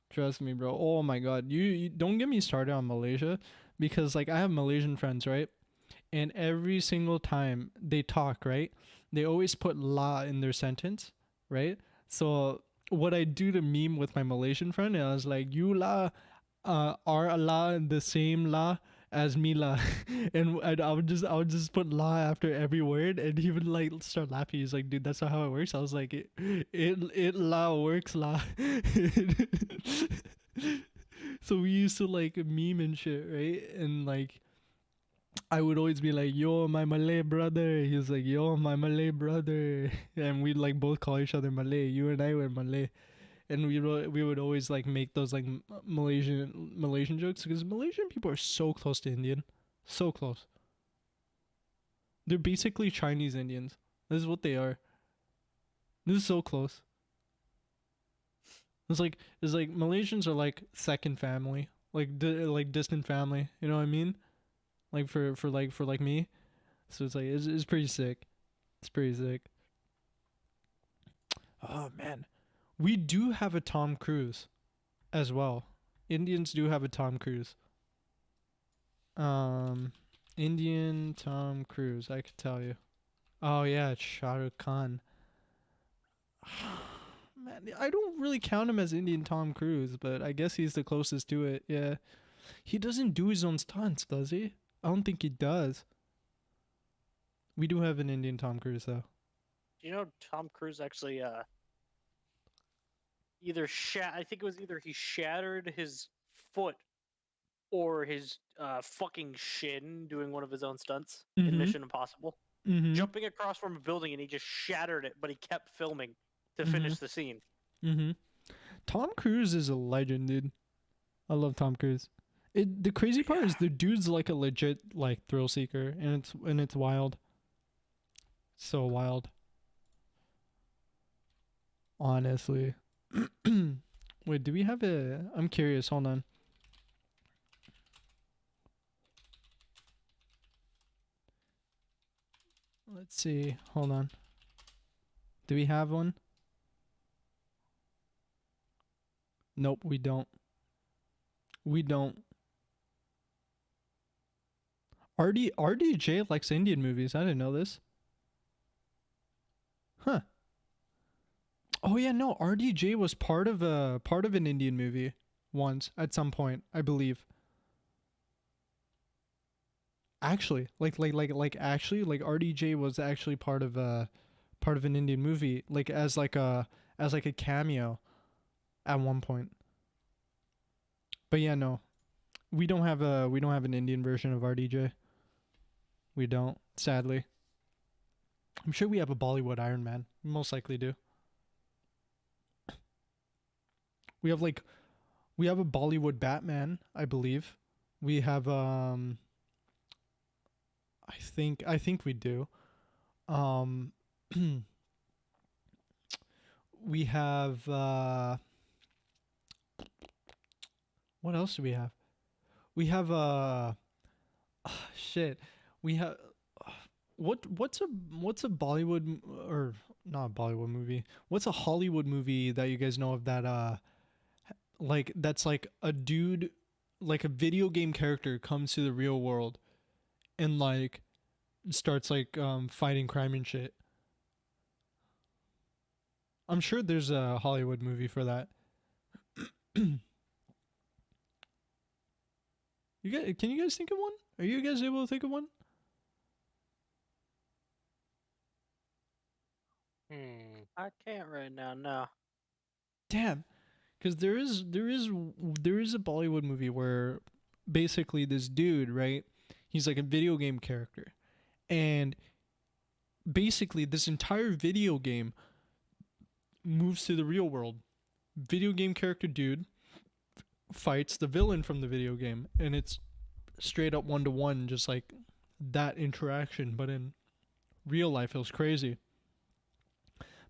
Trust me, bro. Oh my god. You don't get me started on Malaysia because like I have Malaysian friends, right? And every single time they talk, right? They always put la in their sentence, right? So what I do to meme with my Malaysian friend, I was like, you la are Allah the same la as me la, and I would just put la after every word, and he would like start laughing. He's like, dude, that's not how it works. I was like, it la works la. So we used to like meme and shit, right? And like I would always be like, yo, my Malay brother. He was like, yo, my Malay brother. And we'd like both call each other Malay. You and I were Malay. And we would always like make those like Malaysian jokes because Malaysian people are so close to Indian. So close. They're basically Chinese Indians. This is what they are. This is so close. It's like Malaysians are like second family. Like distant family. You know what I mean? Like for like me. So it's like it's pretty sick. It's pretty sick. Oh man, we do have a Tom Cruise as well. Indians do have a Tom Cruise. Um, Indian Tom Cruise. I could tell you. Oh yeah, it's Shah Rukh Khan. Man, I don't really count him as Indian Tom Cruise, but I guess he's the closest to it. Yeah, he doesn't do his own stunts, does he? I don't think he does. We do have an Indian Tom Cruise though. you know Tom Cruise actually I think it was either he shattered his foot or his fucking shin doing one of his own stunts in Mm-hmm. Mission Impossible. Mm-hmm. Jumping across from a building and he just shattered it, but he kept filming to Mm-hmm. finish the scene. Mm-hmm. Tom Cruise is a legend, dude. I love Tom Cruise. The crazy part is the dude's like a legit like thrill seeker, and it's wild. So wild. Honestly. Wait, do we have a? I'm curious. Hold on. Let's see. Hold on. Do we have one? Nope, we don't. We don't. RDJ likes Indian movies. I didn't know this. Huh. Oh yeah, no. RDJ was part of an Indian movie once at some point, I believe. Actually, actually, like RDJ was actually part of an Indian movie, like as like a cameo at one point. But yeah, no, we don't have an Indian version of RDJ. We don't, sadly. I'm sure we have a Bollywood Iron Man. We most likely do. We have like we have a Bollywood Batman, I believe. We have I think we do. Um we have what else do we have? We have shit. We have what's a Bollywood or not a Bollywood movie? What's a Hollywood movie that you guys know of that like that's like a dude like a video game character comes to the real world and like starts like fighting crime and shit. I'm sure there's a Hollywood movie for that. You guys, can you guys think of one? Are you guys able to think of one? Hmm. I can't right now. No. Damn, because there is a Bollywood movie where basically this dude, right? He's like a video game character, and basically this entire video game moves to the real world. Video game character dude fights the villain from the video game, and it's straight up 1-to-1, just like that interaction. But in real life, it was crazy.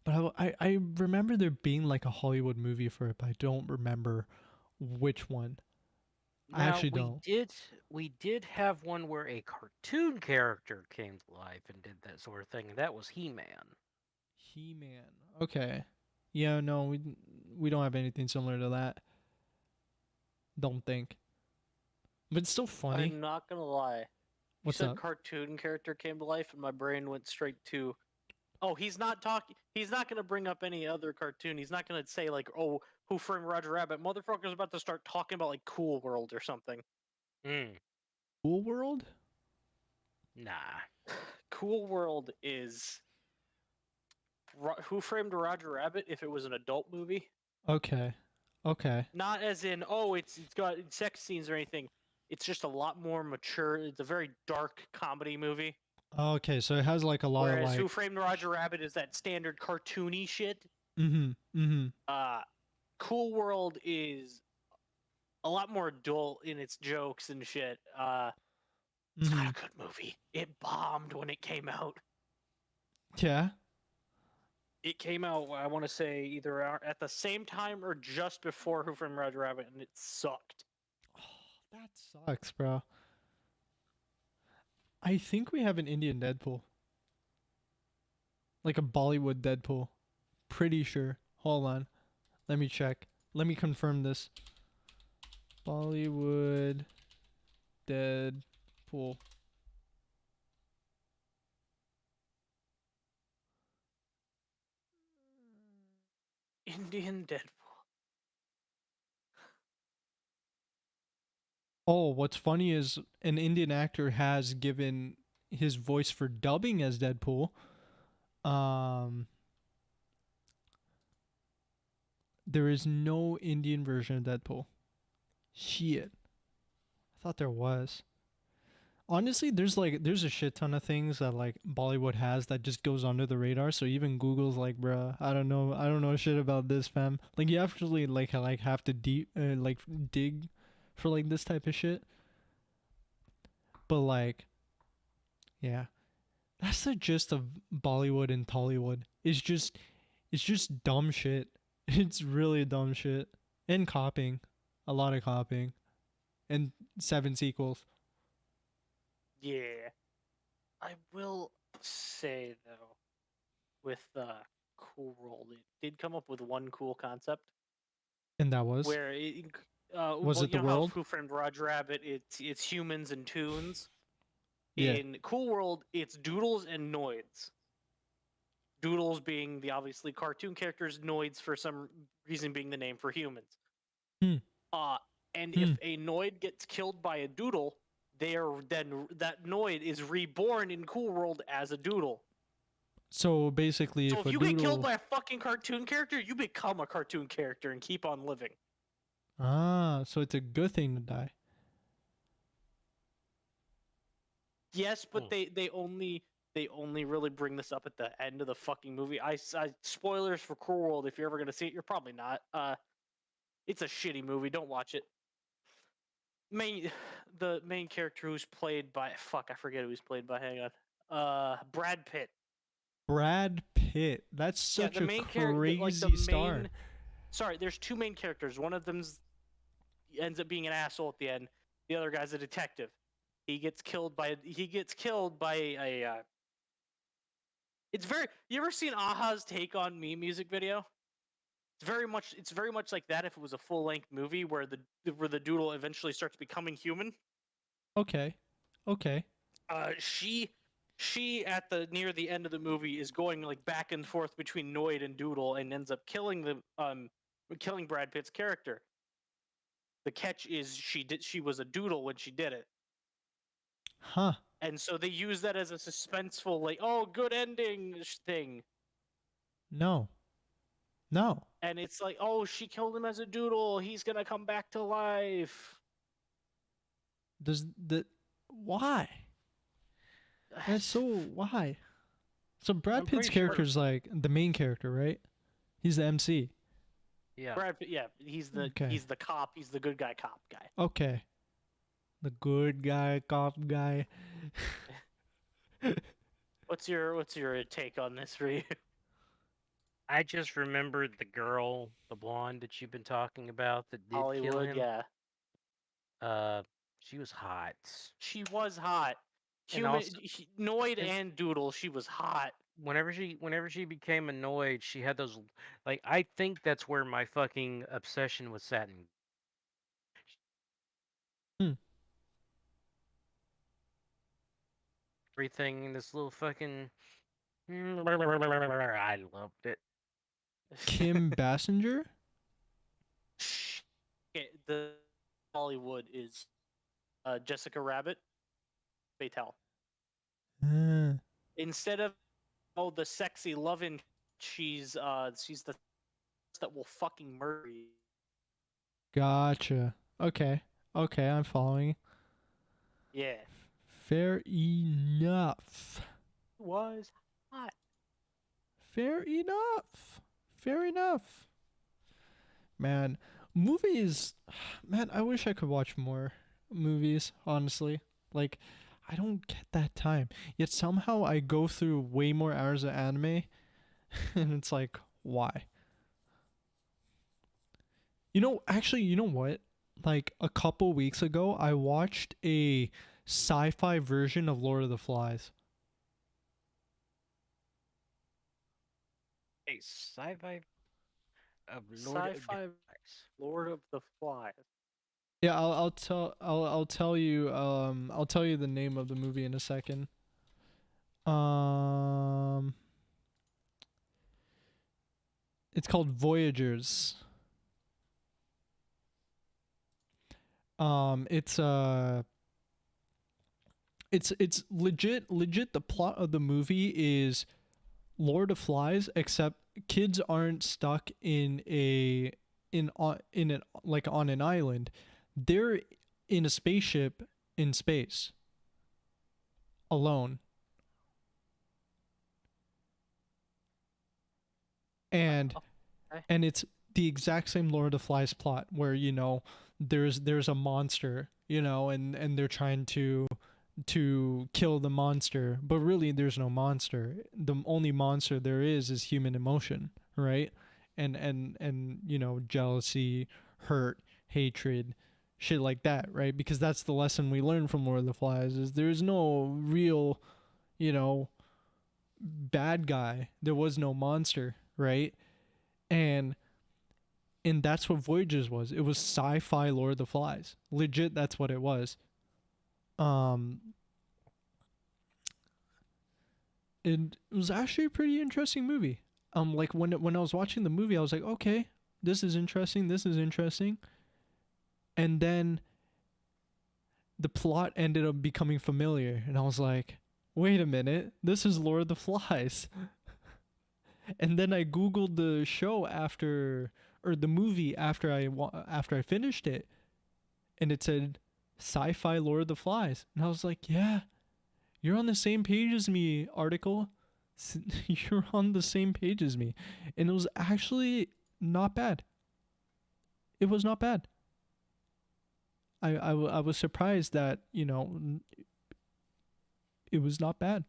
But I remember there being like a Hollywood movie for it, but I don't remember which one. I Now actually don't. we did have one where a cartoon character came to life and did that sort of thing, and that was He-Man. He Man. Okay. Yeah, no, we don't have anything similar to that. Don't think. But it's still funny. I'm not gonna lie. You What's said up? cartoon character came to life, and my brain went straight to, oh, he's not talking. He's not gonna bring up any other cartoon. He's not gonna say like, oh, Who Framed Roger Rabbit? Motherfucker's about to start talking about like Cool World or something. Hmm. Cool World? Nah. Cool World is Who Framed Roger Rabbit if it was an adult movie. Okay. Okay. Not as in, oh, it's got sex scenes or anything. It's just a lot more mature. It's a very dark comedy movie. Okay, so it has like a lot of Whereas like Who Framed Roger Rabbit is that standard cartoony shit. mhm. Mhm. Uh, Cool World is a lot more adult in its jokes and shit. It's not Mhm. a good movie. It bombed when it came out. Yeah. It came out, I want to say, either at the same time or just before Who Framed Roger Rabbit, and it sucked. Oh, that sucks, bro. I think we have an Indian Deadpool. Like a Bollywood Deadpool. Pretty sure. Hold on. Let me check. Let me confirm this. Bollywood Deadpool. Indian Deadpool. Oh, what's funny is an Indian actor has given his voice for dubbing as Deadpool. Um, there is no Indian version of Deadpool. Shit. I thought there was. Honestly, there's a shit ton of things that like Bollywood has that just goes under the radar. So even Google's like, bruh, I don't know shit about this, fam. Like you actually like have to like dig for like this type of shit. But like, yeah, that's the gist of Bollywood and Tollywood. It's just dumb shit. It's really dumb shit. And copying. A lot of copying. And 7 sequels. Yeah. I will say though, with Cool World, it did come up with one cool concept And that was? where Was well, it you the know how world? Who Framed Roger Rabbit, it's humans and tunes. Yeah. In Cool World, it's doodles and noids. Doodles being the obviously cartoon characters, noids for some reason being the name for humans. Hmm. Uh, and Hmm. if a Noid gets killed by a Doodle, they are then that Noid is reborn in Cool World as a Doodle. So basically, So if if a you get killed doodle. by a fucking cartoon character, you become a cartoon character and keep on living. Ah, so it's a good thing to die. Yes, but Hmm. they only really bring this up at the end of the fucking movie. I spoilers for Cool World. If you're ever gonna see it, you're probably not. It's a shitty movie. Don't watch it. Main the main character who's played by fuck, I forget who he's played by. Hang on. Brad Pitt. Brad Pitt. That's Yeah, such the a main character, like the crazy star. main. Sorry, there's two main characters. One of them's ends up being an asshole at the end. The other guy's a detective. He gets killed by a. It's very. You ever seen Aha's Take on Me music video? It's very much like that. If it was a full length movie where the doodle eventually starts becoming human. Okay. Okay. She at the near the end of the movie is going like back and forth between Noid and Doodle and ends up killing Brad Pitt's character. The catch is she was a Doodle when she did it. Huh. And so they use that as a suspenseful like, oh, good ending thing. No. No. And it's like, oh, she killed him as a Doodle, he's going to come back to life. Does the why? That's so why? So Brad I'm Pitt's pretty character sure. is like the main character, right? He's the MC. Yeah. Brad Pitt, yeah, he's the Okay. he's the cop, he's the good guy cop guy. Okay. The good guy, cop guy. What's your take on this review? I just remembered the girl, the blonde that you've been talking about that did kill Hollywood, him. yeah. Uh, she was hot. She was hot. And Human, also, Noid and and Doodle, she was hot. whenever she became annoyed, she had those like I think that's where my fucking obsession with satin. Hmm. Everything in this little fucking. I loved it. Kim Bassinger? The Hollywood is Jessica Rabbit, Fatal. Uh, Instead of the sexy loving, she's the that will fucking murder you. gotcha. Okay. Okay, I'm following. Yeah, Fair enough. was hot. Fair enough. Fair enough. Man, movies. Man, I wish I could watch more movies, honestly. Like, I don't get that time. Yet somehow I go through way more hours of anime, and it's like, why? Actually, you know what? Like, a couple weeks ago, I watched a sci fi version of Lord of the Flies. A sci-fi of Lord of the Sci-fi Flies. Lord of the Flies. Yeah, I'll tell you the name of the movie in a second. Um it's called Voyagers. It's it's legit the plot of the movie is Lord of Flies, except kids aren't stuck in a in an like on an island. They're in a spaceship in space alone. And Okay. and it's the exact same Lord of the Flies plot where there's a monster, and they're trying to kill the monster, but really there's no monster. The only monster there is human emotion, right? And jealousy, hurt, hatred, shit like that, right? Because that's the lesson we learned from Lord of the Flies is there's no real, you know, bad guy. There was no monster, right? And that's what Voyages was. It was sci-fi Lord of the Flies. Legit, that's what it was. Um, it was actually a pretty interesting movie. Like when I was watching the movie, I was like, okay, this is interesting. This is interesting. And then the plot ended up becoming familiar, and I was like, wait a minute, this is Lord of the Flies. And then I googled the show after, or the movie after after I finished it, and it said sci-fi Lord of the Flies, and I was like, yeah, you're on the same page as me, article. You're on the same page as me, and it was actually not bad. It was not bad. I was surprised that it was not bad.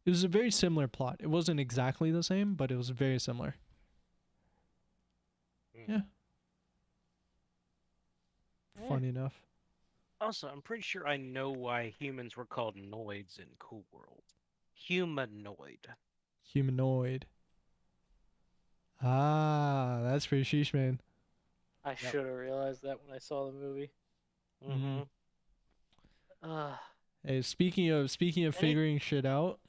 It was a very similar plot. It wasn't exactly the same, but it was very similar. Mm. Yeah. Eh. Funny enough. Also, I'm pretty sure I know why humans were called noids in Cool World. Humanoid. Humanoid. Ah, that's pretty sheesh, man. I Yep. should have realized that when I saw the movie. Mm-hmm. Uh, Hey, speaking of Any figuring shit out,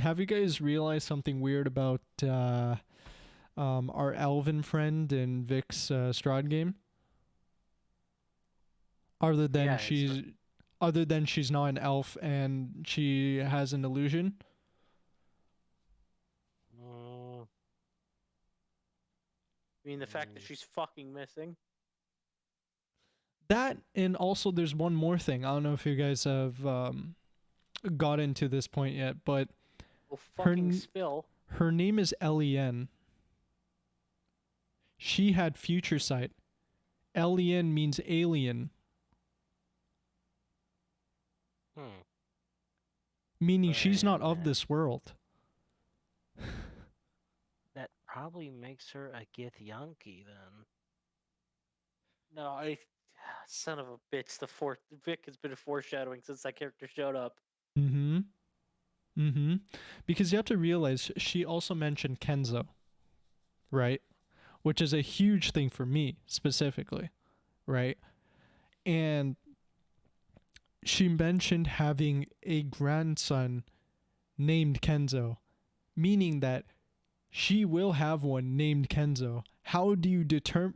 have you guys realized something weird about our elven friend in Vic's Strahd game? Other than Yeah, it's she's other than she's not an elf and she has an illusion. mm, I mean the fact that mm, she's fucking missing. That, and also there's one more thing. I don't know if you guys have got into this point yet, but Well, her fucking spill. her name is Len. She had future sight. Len means alien, hmm. meaning she's not Then of this world. that probably makes her a Githyanki then. No, son of a bitch. Vic has been foreshadowing since that character showed up. Mm-hmm. Mm-hmm. Because you have to realize she also mentioned Kenzo, right? Which is a huge thing for me specifically, right? And she mentioned having a grandson named Kenzo, meaning that she will have one named Kenzo. How do you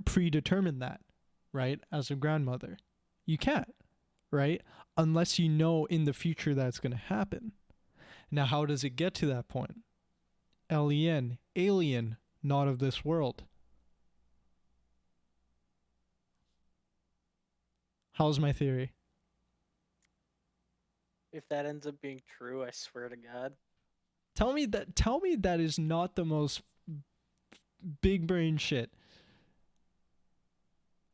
predetermine that, right? As a grandmother, you can't, right? Unless you know in the future that's going to happen. Now, how does it get to that point? Len, alien, not of this world. How's my theory? If that ends up being true, I swear to God. Tell me that is not the most big brain shit.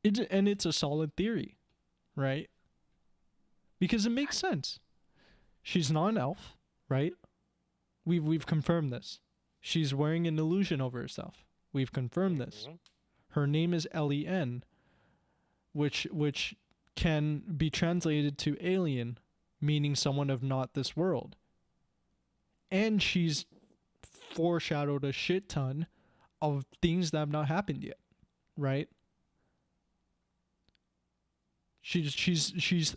It's a solid theory, right? Because it makes sense. She's not an elf, right? We've confirmed this. She's wearing an illusion over herself. We've confirmed this. Mm-hmm. Her name is Len, which can be translated to alien, meaning someone of not this world. And she's foreshadowed a shit ton of things that have not happened yet, right? She's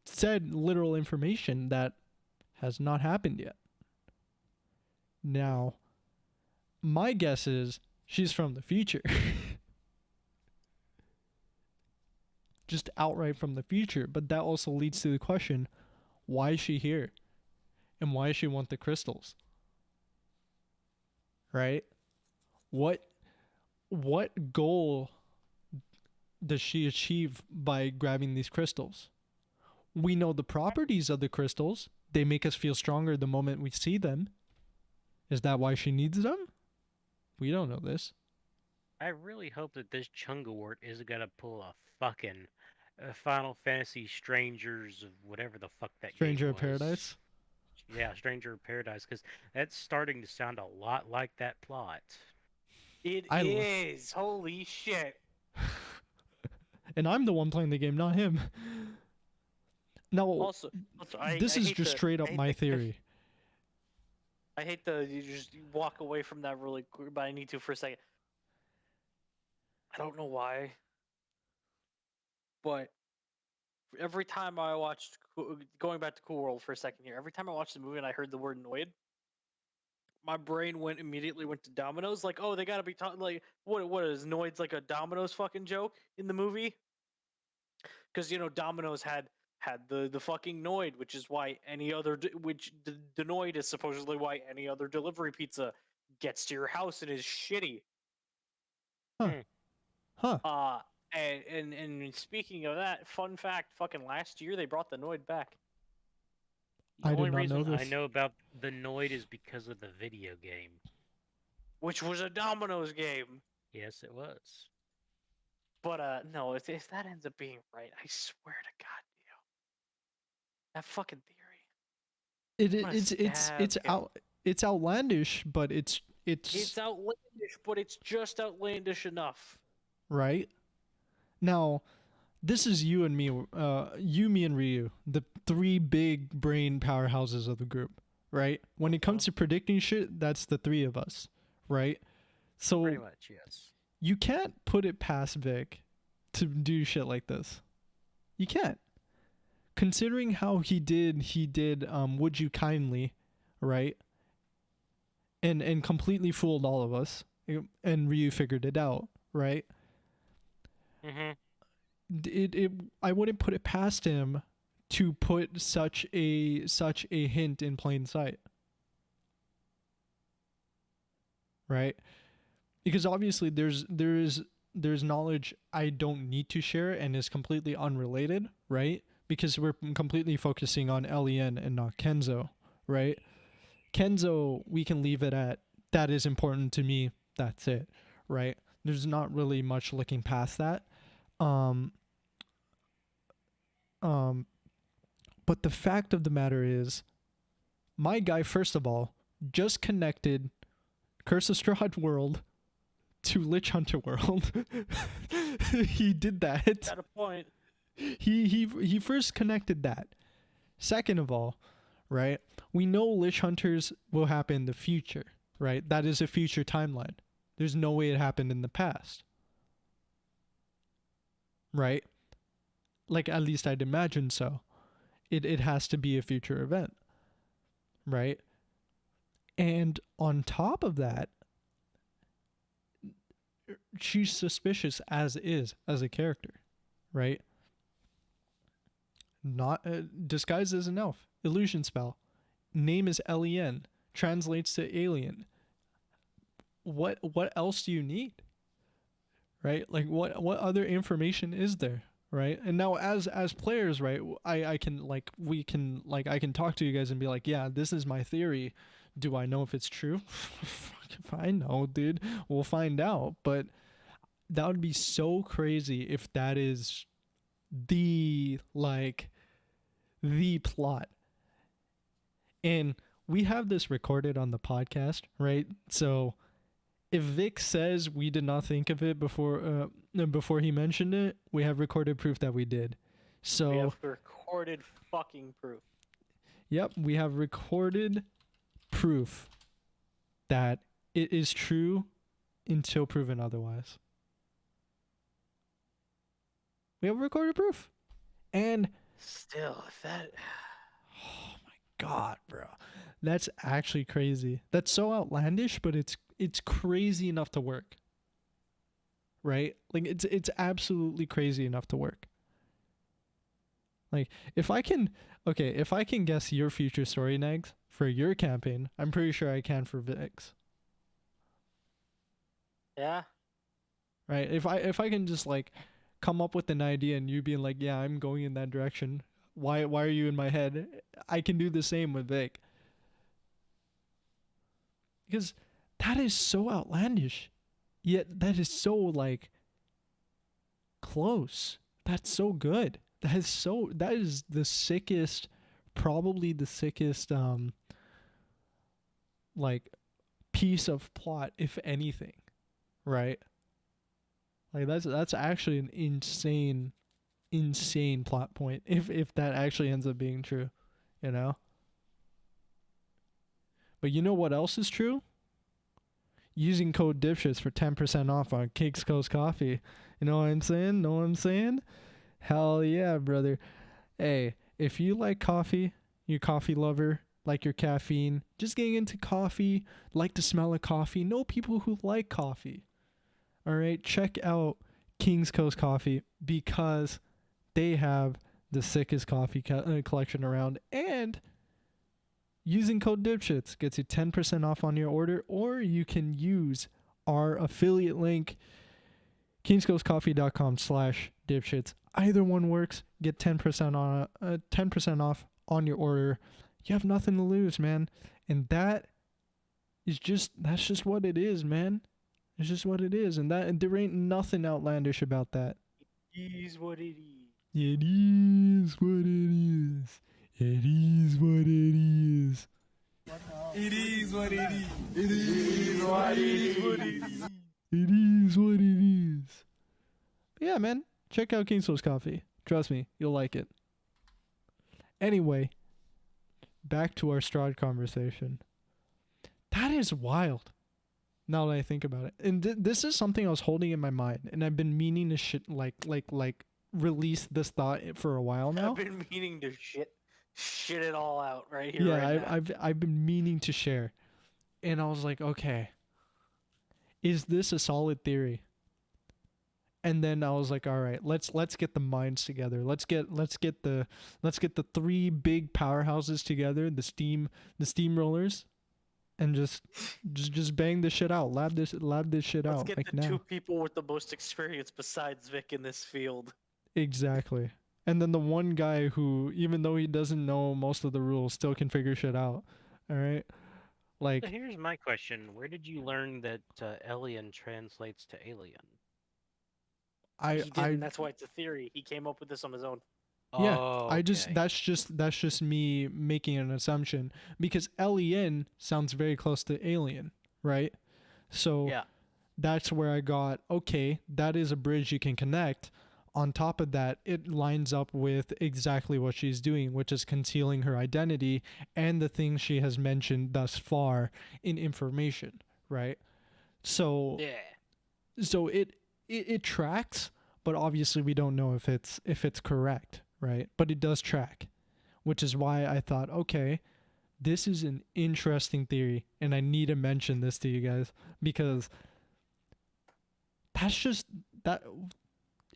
said literal information that has not happened yet. Now, my guess is she's from the future. Just outright from the future. But that also leads to the question, why is she here? And why does she want the crystals? Right? What what goal does she achieve by grabbing these crystals? We know the properties of the crystals. They make us feel stronger the moment we see them. Is that why she needs them? We don't know this. I really hope that this Chungawort isn't gonna pull a fucking Final Fantasy Strangers of whatever the fuck that game Stranger of was. Paradise. Yeah, Stranger of Paradise, because that's starting to sound a lot like that plot. It I lo- is. Holy shit. and I'm the one playing the game, not him. Now, Also, this I is hate just the straight up my theory. I hate the you just walk away from that really quick, but I need to for a second. I don't know why, but every time I watched going back to Cool World for a second here, every time I watched the movie and I heard the word Noid, my brain immediately went to Domino's. Like, oh, they gotta be like what is Noid's like a Domino's fucking joke in the movie? Because Domino's had the fucking Noid, which is why any other which the Noid is supposedly why any other delivery pizza gets to your house and is shitty. Huh. Hmm. Huh. Uh and speaking of that, fun fact, fucking last year they brought the Noid back. The I did only not know reason I this. know about the Noid is because of the video game. Which was a Domino's game. Yes, it was. But no, if that ends up being right, I swear to God, that fucking theory. It, I'm it gonna it's stab him. it's outlandish, but it's It's outlandish, but it's just outlandish enough. right. Now, this is you and me, you, me, and Ryu, the three big brain powerhouses of the group, right? When it comes to predicting shit, that's the three of us, right? Pretty So much, yes. you can't put it past Vic to do shit like this. You can't. Considering how he did Would You Kindly, right? And completely fooled all of us, and Ryu figured it out, right? Mm-hmm. It I wouldn't put it past him to put such a hint in plain sight, right? Because obviously there's knowledge I don't need to share and is completely unrelated, right? Because we're completely focusing on Lien and not Kenzo, right? Kenzo, we can leave it at that is important to me. That's it, right? There's not really much looking past that. Um, um, but the fact of the matter is, my guy, first of all, just connected Curse of Strahd World to Lich Hunter World. He did that. Got a point. He first connected that. Second of all, right? We know Lich Hunters will happen in the future, right? That is a future timeline. There's no way it happened in the past. Right? Like at least I'd imagine so. It has to be a future event. Right? And on top of that, she's suspicious as is as a character, right? Not disguised as an elf, illusion spell. Name is Lien, translates to alien. What else do you need? Right? Like what other information is there? Right? And now as players, right, I can like we can like I can talk to you guys and be like, yeah, this is my theory. Do I know if it's true? Fuck if I know, dude. We'll find out. But that would be so crazy if that is the like the plot. And we have this recorded on the podcast, right? So if Vic says we did not think of it before he mentioned it, we have recorded proof that we did. So We have recorded fucking proof. yep, we have recorded proof that it is true until proven otherwise. We have recorded proof. And Still, if that oh my god, bro. That's actually crazy. That's so outlandish, but it's crazy enough to work. Right? Like it's absolutely crazy enough to work. Like if I can guess your future story nags for your campaign, I'm pretty sure I can for Vic's. yeah. Right? If I can just like come up with an idea and you being like, "Yeah, I'm going in that direction." Why are you in my head? I can do the same with Vic. Because that is so outlandish. Yet that is so like close. That's so good. That is the sickest, probably the sickest like piece of plot, if anything. right? Like that's actually an insane plot point if that actually ends up being true, you know? But you know what else is true? Using code D.I.P.S.H.I.T.S for 10% off on King's Coast Coffee. You know what I'm saying? Know what I'm saying? Hell yeah, brother. Hey, if you like coffee, you coffee lover, like your caffeine, just getting into coffee, like the smell of coffee, know people who like coffee. All right, check out King's Coast Coffee because they have the sickest coffee collection around, and using code DIPSHITS gets you 10% off on your order, or you can use our affiliate link, kingscoastcoffee.com/dipshits. Either one works. Get 10% on 10% off on your order. You have nothing to lose, man. And that's just what it is, man. It's just what it is, and there ain't nothing outlandish about that. It is what it is. It is what it is. It is what it is. It is what it is. It is what it is. It is what it is. But yeah, man. Check out King's Coast Coffee. Trust me, you'll like it. Anyway, back to our Strahd conversation. That is wild. Now that I think about it, and this is something I was holding in my mind, and I've been meaning to release this thought for a while now. I've been meaning to shit it all out right here. Yeah, right now. I've been meaning to share, and I was like, okay, is this a solid theory? And then I was like, all right, let's get the minds together. Let's get the three big powerhouses together, the steamrollers, and just bang this shit out. Lab this shit Let's out get like the now. two people with the most experience besides Vic in this field. Exactly. And then the one guy who, even though he doesn't know most of the rules, still can figure shit out. All right. Like, So here's my question: where did you learn that alien translates to alien? He didn't. That's why it's a theory. He came up with this on his own. yeah, Oh, I just okay. that's just me making an assumption because alien sounds very close to alien, right? So Yeah. that's where I got, okay, that is a bridge you can connect. On top of that, it lines up with exactly what she's doing, which is concealing her identity and the things she has mentioned thus far in information, right? So Yeah. so it tracks, but obviously we don't know if it's correct, right? But it does track, which is why I thought, okay, this is an interesting theory, and I need to mention this to you guys because that's just that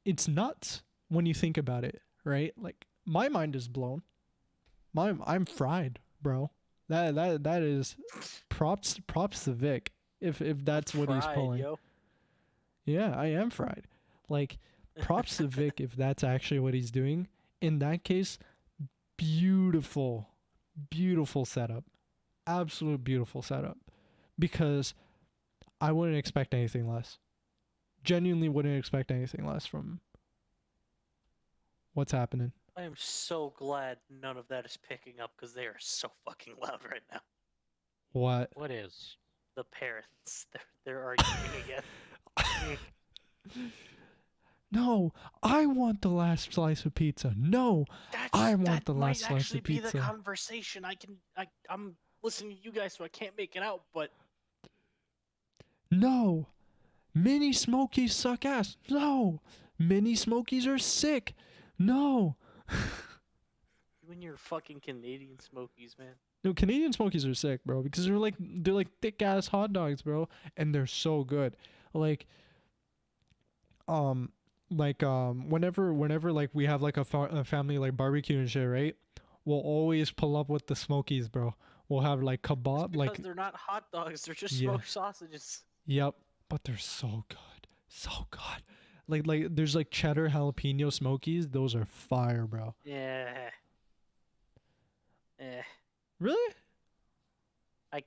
it's nuts when you think about it, right? Like my mind is blown. I'm fried, bro. That is props to Vic if that's what he's Fried, pulling. yo. Yeah, I am fried. Like, props to Vic if that's actually what he's doing. In that case, beautiful, beautiful setup. Absolute beautiful setup. Because I wouldn't expect anything less. Genuinely wouldn't expect anything less from what's happening. I am so glad none of that is picking up because they are so fucking loud right now. What? What is? The parents, they're arguing again. No, I want the last slice of pizza. No, I want the last might slice actually of be the pizza. conversation. I'm listening to you guys, so I can't make it out. But No, mini Smokies suck ass. No, mini Smokies are sick. No. you and your fucking Canadian Smokies, man. No, Canadian Smokies are sick, bro, because they're like thick ass hot dogs, bro, and they're so good. Like, whenever like we have like a family like barbecue and shit, right? We'll always pull up with the Smokies, bro. We'll have like kebab, Because like they're not hot dogs; they're just yeah, smoked sausages. yep, but they're so good, so good. Like there's like cheddar jalapeno Smokies. Those are fire, bro. Yeah. Eh. Really? I'm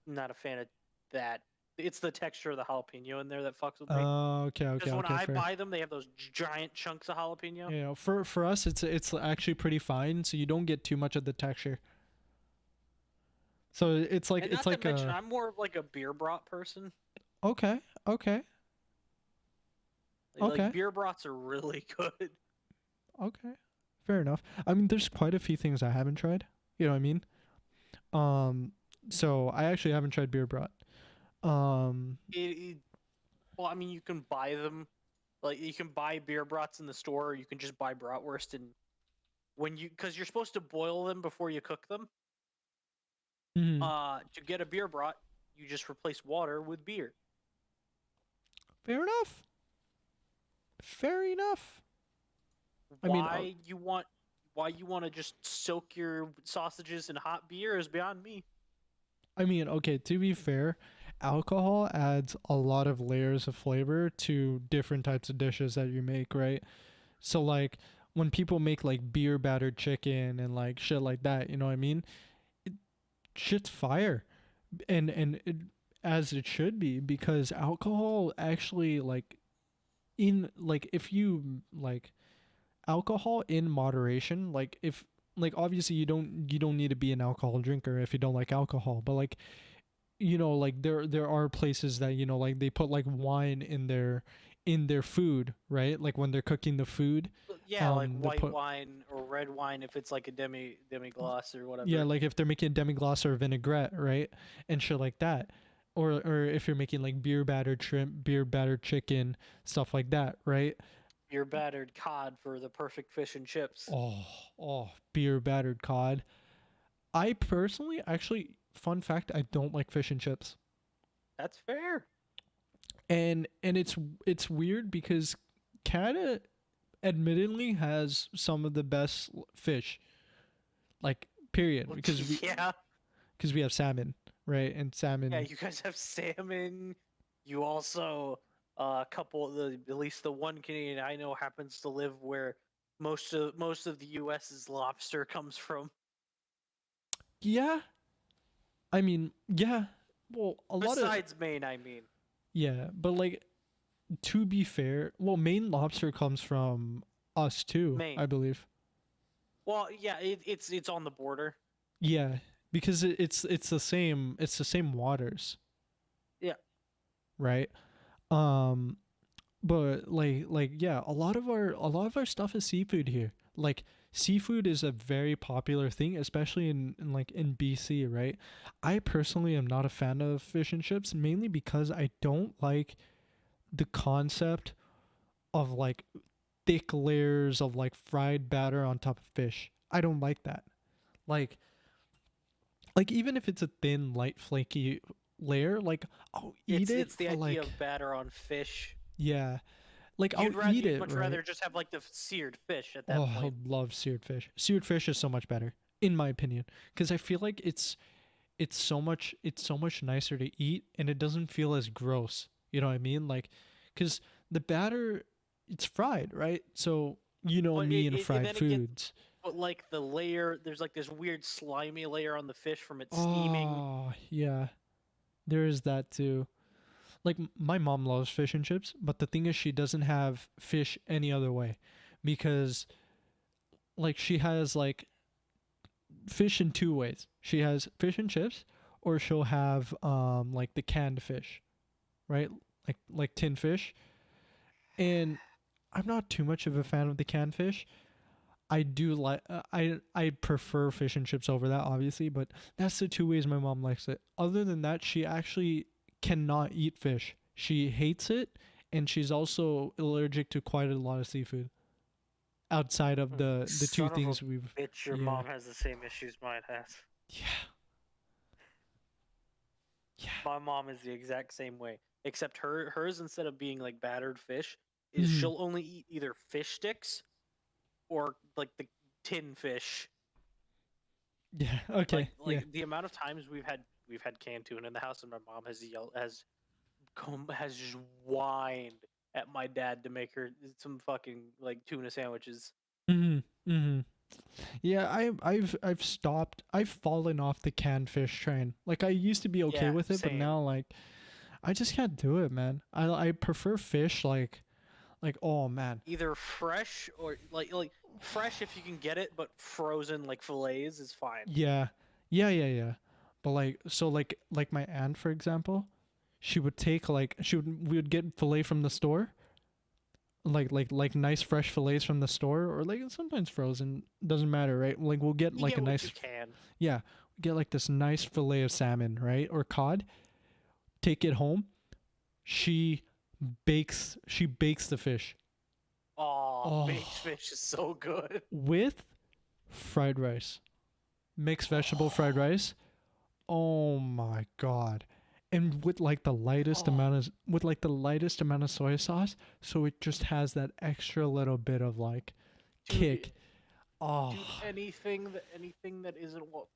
not a fan of that. It's the texture of the jalapeno in there that fucks with me. Okay, Because when I fair. buy them, they have those giant chunks of jalapeno. Yeah, for us, it's actually pretty fine, so you don't get too much of the texture. So it's like And it's not like to mention, I'm more of like a beer brat person. okay. Okay. Like Okay. beer brats are really good. Okay. Fair enough. I mean, there's quite a few things I haven't tried. You know what I mean? Um, so I actually haven't tried beer brat. Um, It, well, I mean, you can buy them. Like you can buy beer brats in the store, or you can just buy bratwurst and because you're supposed to boil them before you cook them. mhm. To get a beer brat, you just replace water with beer. Fair enough. Fair enough. I mean, Why you want to just soak your sausages in hot beer is beyond me. okay, to be fair, alcohol adds a lot of layers of flavor to different types of dishes that you make, right? So like when people make like beer battered chicken and like shit like that, you know what I mean? It, shit's fire. And it, as it should be, because alcohol actually like in like if you like alcohol in moderation, like if like obviously you don't need to be an alcohol drinker if you don't like alcohol, but like like there are places that like they put like wine in their food, right? Like when they're cooking the food, Yeah, like they white put wine or red wine if it's like a demi glace or yeah, whatever. like if they're making a demi-glace or vinaigrette, right? And shit like that. Or if you're making like beer battered shrimp, beer battered chicken, stuff like that, right? Your battered cod for the perfect fish and chips. Oh, beer battered cod. I personally, actually, fun fact, I don't like fish and chips. That's fair. And it's weird because Canada admittedly has some of the best fish, like period, Yeah, because we have salmon, right? And yeah. salmon. You guys have salmon. You also a couple of at least the one Canadian I know happens to live where most of the U.S.'s lobster comes from. Yeah, I mean, yeah. Well, a lot of Besides Maine, I mean. yeah, but like to be fair, well, Maine lobster comes from us too, Maine. I believe. Well, yeah, it's on the border. Yeah, because it's the same waters, Yeah, right? Um, but yeah, a lot of our stuff is seafood here. Like seafood is a very popular thing, especially in like in BC, right? I personally am not a fan of fish and chips, mainly because I don't like the concept of like thick layers of like fried batter on top of fish. I don't like that. Like even if it's a thin, light, flaky layer, like I'll eat it it's the for idea like of batter on fish. yeah, like I'll eat You'd it, much right? rather just have like the seared fish at Oh, that I point. love seared fish. Seared fish is so much better, in my opinion, because I feel like it's so much nicer to eat, and it doesn't feel as gross. You know what I mean? Like, because the batter, it's fried, right? So you know But me and it fried then it gets foods. but like the layer, there's like this weird slimy layer on the fish from it steaming. Oh yeah, there is that too. Like my mom loves fish and chips, but the thing is, she doesn't have fish any other way, because like she has like fish in two ways. She has fish and chips, or she'll have like the canned fish, right? Like tin fish. And I'm not too much of a fan of the canned fish. I do like I prefer fish and chips over that, obviously, but that's the two ways my mom likes it. Other than that, she actually cannot eat fish. She hates it, and she's also allergic to quite a lot of seafood outside of the two Son of a things we've bitch, your yeah. mom has the same issues mine has. Yeah. Yeah. My mom is the exact same way, except hers instead of being like battered fish, is Mhm. she'll only eat either fish sticks or like the tin fish. Yeah. Like Okay. Yeah. the amount of times we've had canned tuna in the house, and my mom has just whined at my dad to make her some fucking like tuna sandwiches. Mhm. Mhm. Yeah, I've stopped. I've fallen off the canned fish train. Like I used to be okay Yeah, with it, but same. now like I just can't do it, man. I prefer fish like oh man. Either fresh or like fresh if you can get it, but frozen like fillets is fine. Yeah. Yeah, yeah, yeah. But like so like my aunt for example, she would take like we would get fillet from the store, like nice fresh fillets from the store, or like sometimes frozen, doesn't matter, right? Like we'll get You like a get what nice you can. yeah, we get like this nice fillet of salmon, right? Or cod. Take it home. She she bakes the fish. Oh, baked Oh, fish is so good. with fried rice. Mixed vegetable fried rice. Oh my god. And with like the lightest Oh, amount of soy sauce, so it just has that extra little bit of like dude, kick. Oh, dude, anything that isn't what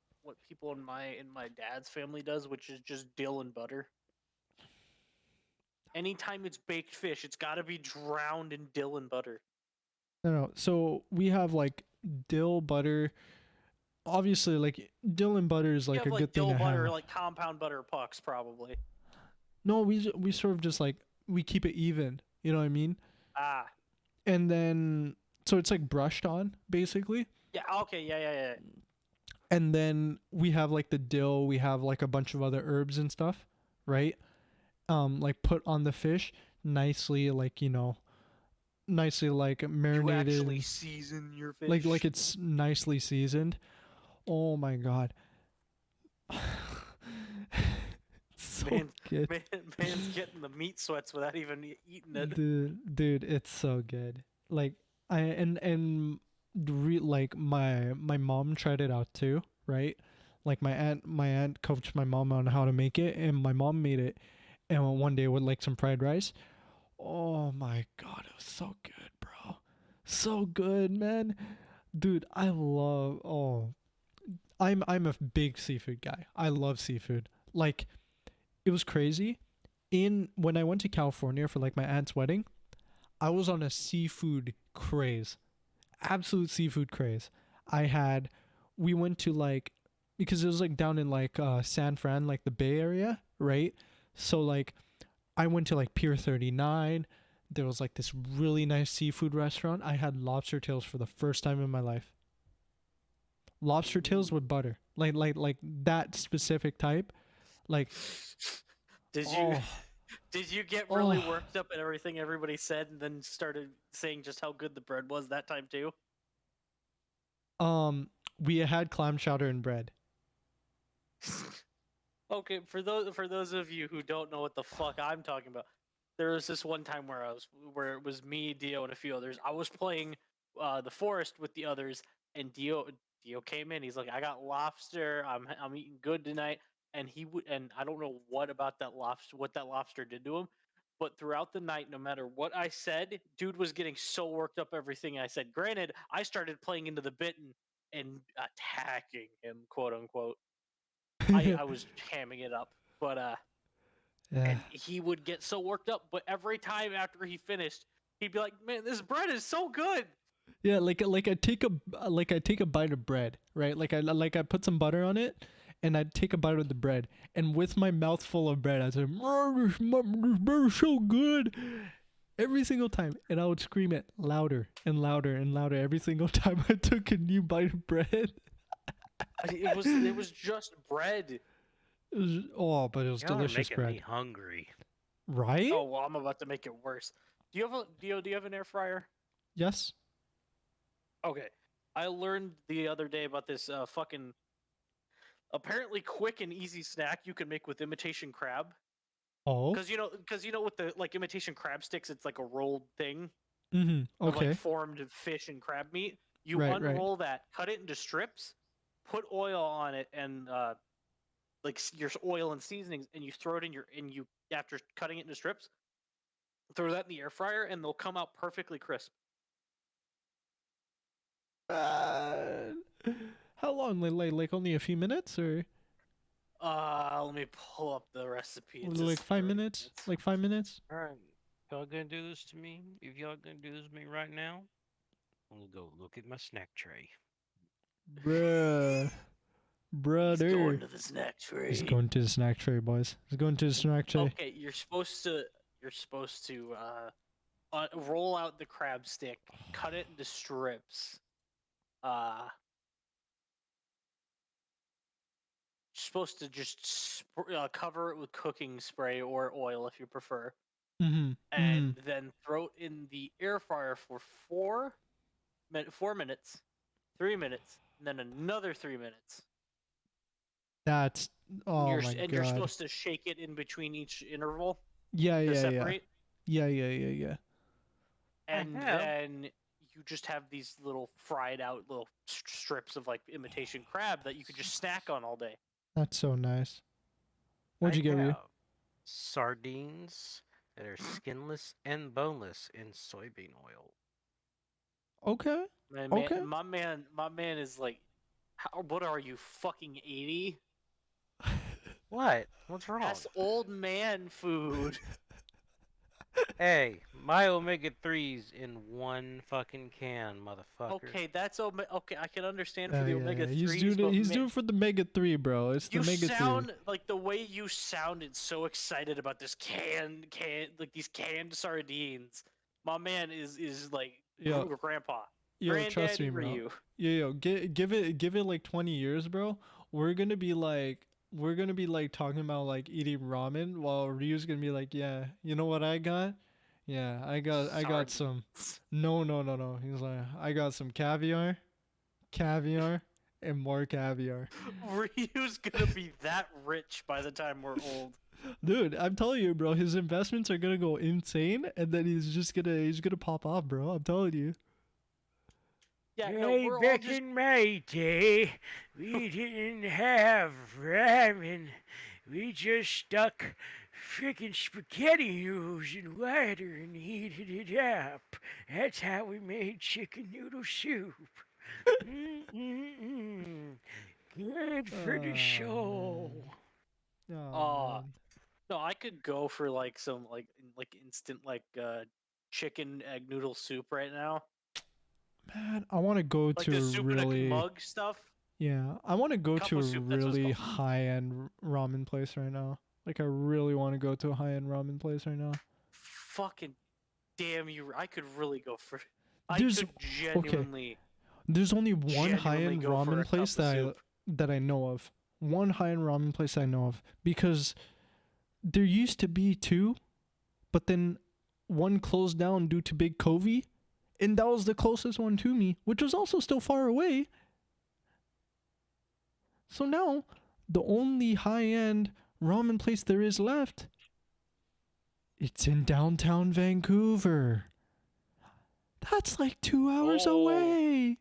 people in my dad's family does, which is just dill and butter. Anytime it's baked fish, it's got to be drowned in dill and butter. no. So we have like dill butter. Obviously, like dill and butter is You like have a like good thing dill to butter, or have. like compound butter pucks, probably. No, we sort of just like we keep it even. You know what I mean? Ah, And then so it's like brushed on basically. yeah, okay, yeah. And then we have like the dill, we have like a bunch of other herbs and stuff, right? Like put on the fish nicely, like nicely like You marinated, actually season your like fish. it's nicely seasoned. Oh my god. So Man, good. man, man's getting the meat sweats without even eating it. Dude, it's so good. Like I and like my mom tried it out too, right? Like my aunt coached my mom on how to make it, and my mom made it, and one day with like some fried rice. Oh my god, it was so good, bro. So good, man. Dude, I love I'm a big seafood guy. I love seafood. Like it was crazy. In when I went to California for like my aunt's wedding, I was on a seafood craze. Absolute seafood craze. I had we went to like because it was like down in like San Fran, like the Bay Area, right? So like I went to like Pier 39. There was like this really nice seafood restaurant. I had lobster tails for the first time in my life. Lobster tails Ooh. with butter. Like that specific type. Like Did you oh did you get really oh worked up at everything everybody said, and then started saying just how good the bread was that time too? we had clam chowder and bread. Okay, for those of you who don't know what the fuck I'm talking about, there was this one time where it was me, Dio, and a few others. I was playing the forest with the others, and Dio came in. He's like, "I got lobster. I'm eating good tonight." And I don't know what that lobster did to him, but throughout the night, no matter what I said, dude was getting so worked up everything I said. Granted, I started playing into the bit and attacking him, quote unquote. I was hamming it up, but Yeah. and he would get so worked up. But every time after he finished, he'd be like, "Man, this bread is so good." Yeah, I take a bite of bread, right? Like I put some butter on it, and I take a bite of the bread, and with my mouth full of bread, I said, this bread is so good," every single time, and I would scream it louder and louder and louder every single time I took a new bite of bread. It was just bread. But it was Y'all are delicious making me bread, hungry. right? Oh well, I'm about to make it worse. Do you have an air fryer? Yes. Okay. I learned the other day about this fucking apparently quick and easy snack you can make with imitation crab. Oh. Because with the like imitation crab sticks, it's like a rolled thing of like Okay. formed fish and crab meat. You Right. Right. unroll that, cut it into strips, put oil on it, and your oil and seasonings, and you throw it in you after cutting it into strips, throw that in the air fryer, and they'll come out perfectly crisp. Uh, how long? Like only a few minutes, or Let me pull up the recipe. It says like 5 minutes? 3 minutes. Like 5 minutes? All right, y'all gonna do this to me? If y'all gonna do this to me right now, I'm gonna go look at my snack tray. Bruh. He's going Brother. to the snack He's tray. going to the snack tray, boys. He's going to the snack tray. Okay, you're supposed to roll out the crab stick, cut it into strips, uh, supposed to just cover it with cooking spray or oil if you prefer, Mm-hmm. Mm-hmm. and then throw it in the air fryer for 4 minutes, 3 minutes, and then another 3 minutes. That's And oh my you're god. supposed to shake it in between each interval Yeah, to yeah, yeah. separate, Yeah, yeah, yeah, yeah. I and have. then you just have these little fried out little strips of like imitation crab that you could just snack on all day. That's so nice. I What'd you get, Ryu? have sardines that are skinless and boneless in soybean oil. Okay. Okay. My man is like, what are you, fucking 80? What? What's wrong? That's old man food. Hey, my omega 3s in one fucking can, motherfucker. Okay, okay. I can understand for Yeah, the yeah, omega yeah. He's 3s, doing it. but He's doing it for the Mega 3, bro. It's the you Mega 3. sound like the way you sounded so excited about this like these canned sardines. My man is like Yo, grandpa, yo, trust granddaddy me, bro. Ryu. Yo, give it like 20 years, bro. We're gonna be like talking about like eating ramen while Ryu's gonna be like, yeah, you know what I got? Yeah, I got some. Sardines. No, no, no, no. He's like, I got some caviar, and more caviar. Ryu's gonna be that rich by the time we're old. Dude, I'm telling you, bro, his investments are gonna go insane, and then he's gonna pop off, bro. I'm telling you. Yeah, no, Hey, we're all back just in my day, we didn't have ramen. We just stuck freaking spaghetti noodles in water and heated it up. That's how we made chicken noodle soup. Mm-mm-mm. Good for the Oh soul. man. Oh uh man. no, I could go for like some like instant like chicken egg noodle soup right now. Man, I want to go Like to the a soup in a really mug stuff. I want to go to Cup a of soup, that's what it's really called. high-end ramen place right now. Like I really want to go to a high-end ramen place right now. Fucking damn you. I could really go for I There's could okay, there's only one genuinely high-end go for ramen a cup place of soup. that I know of. One high-end ramen place I know of because there used to be two, but then one closed down due to big COVID, and that was the closest one to me, which was also still far away. So now, the only high-end ramen place there is left, it's in downtown Vancouver. That's like 2 hours Oh, away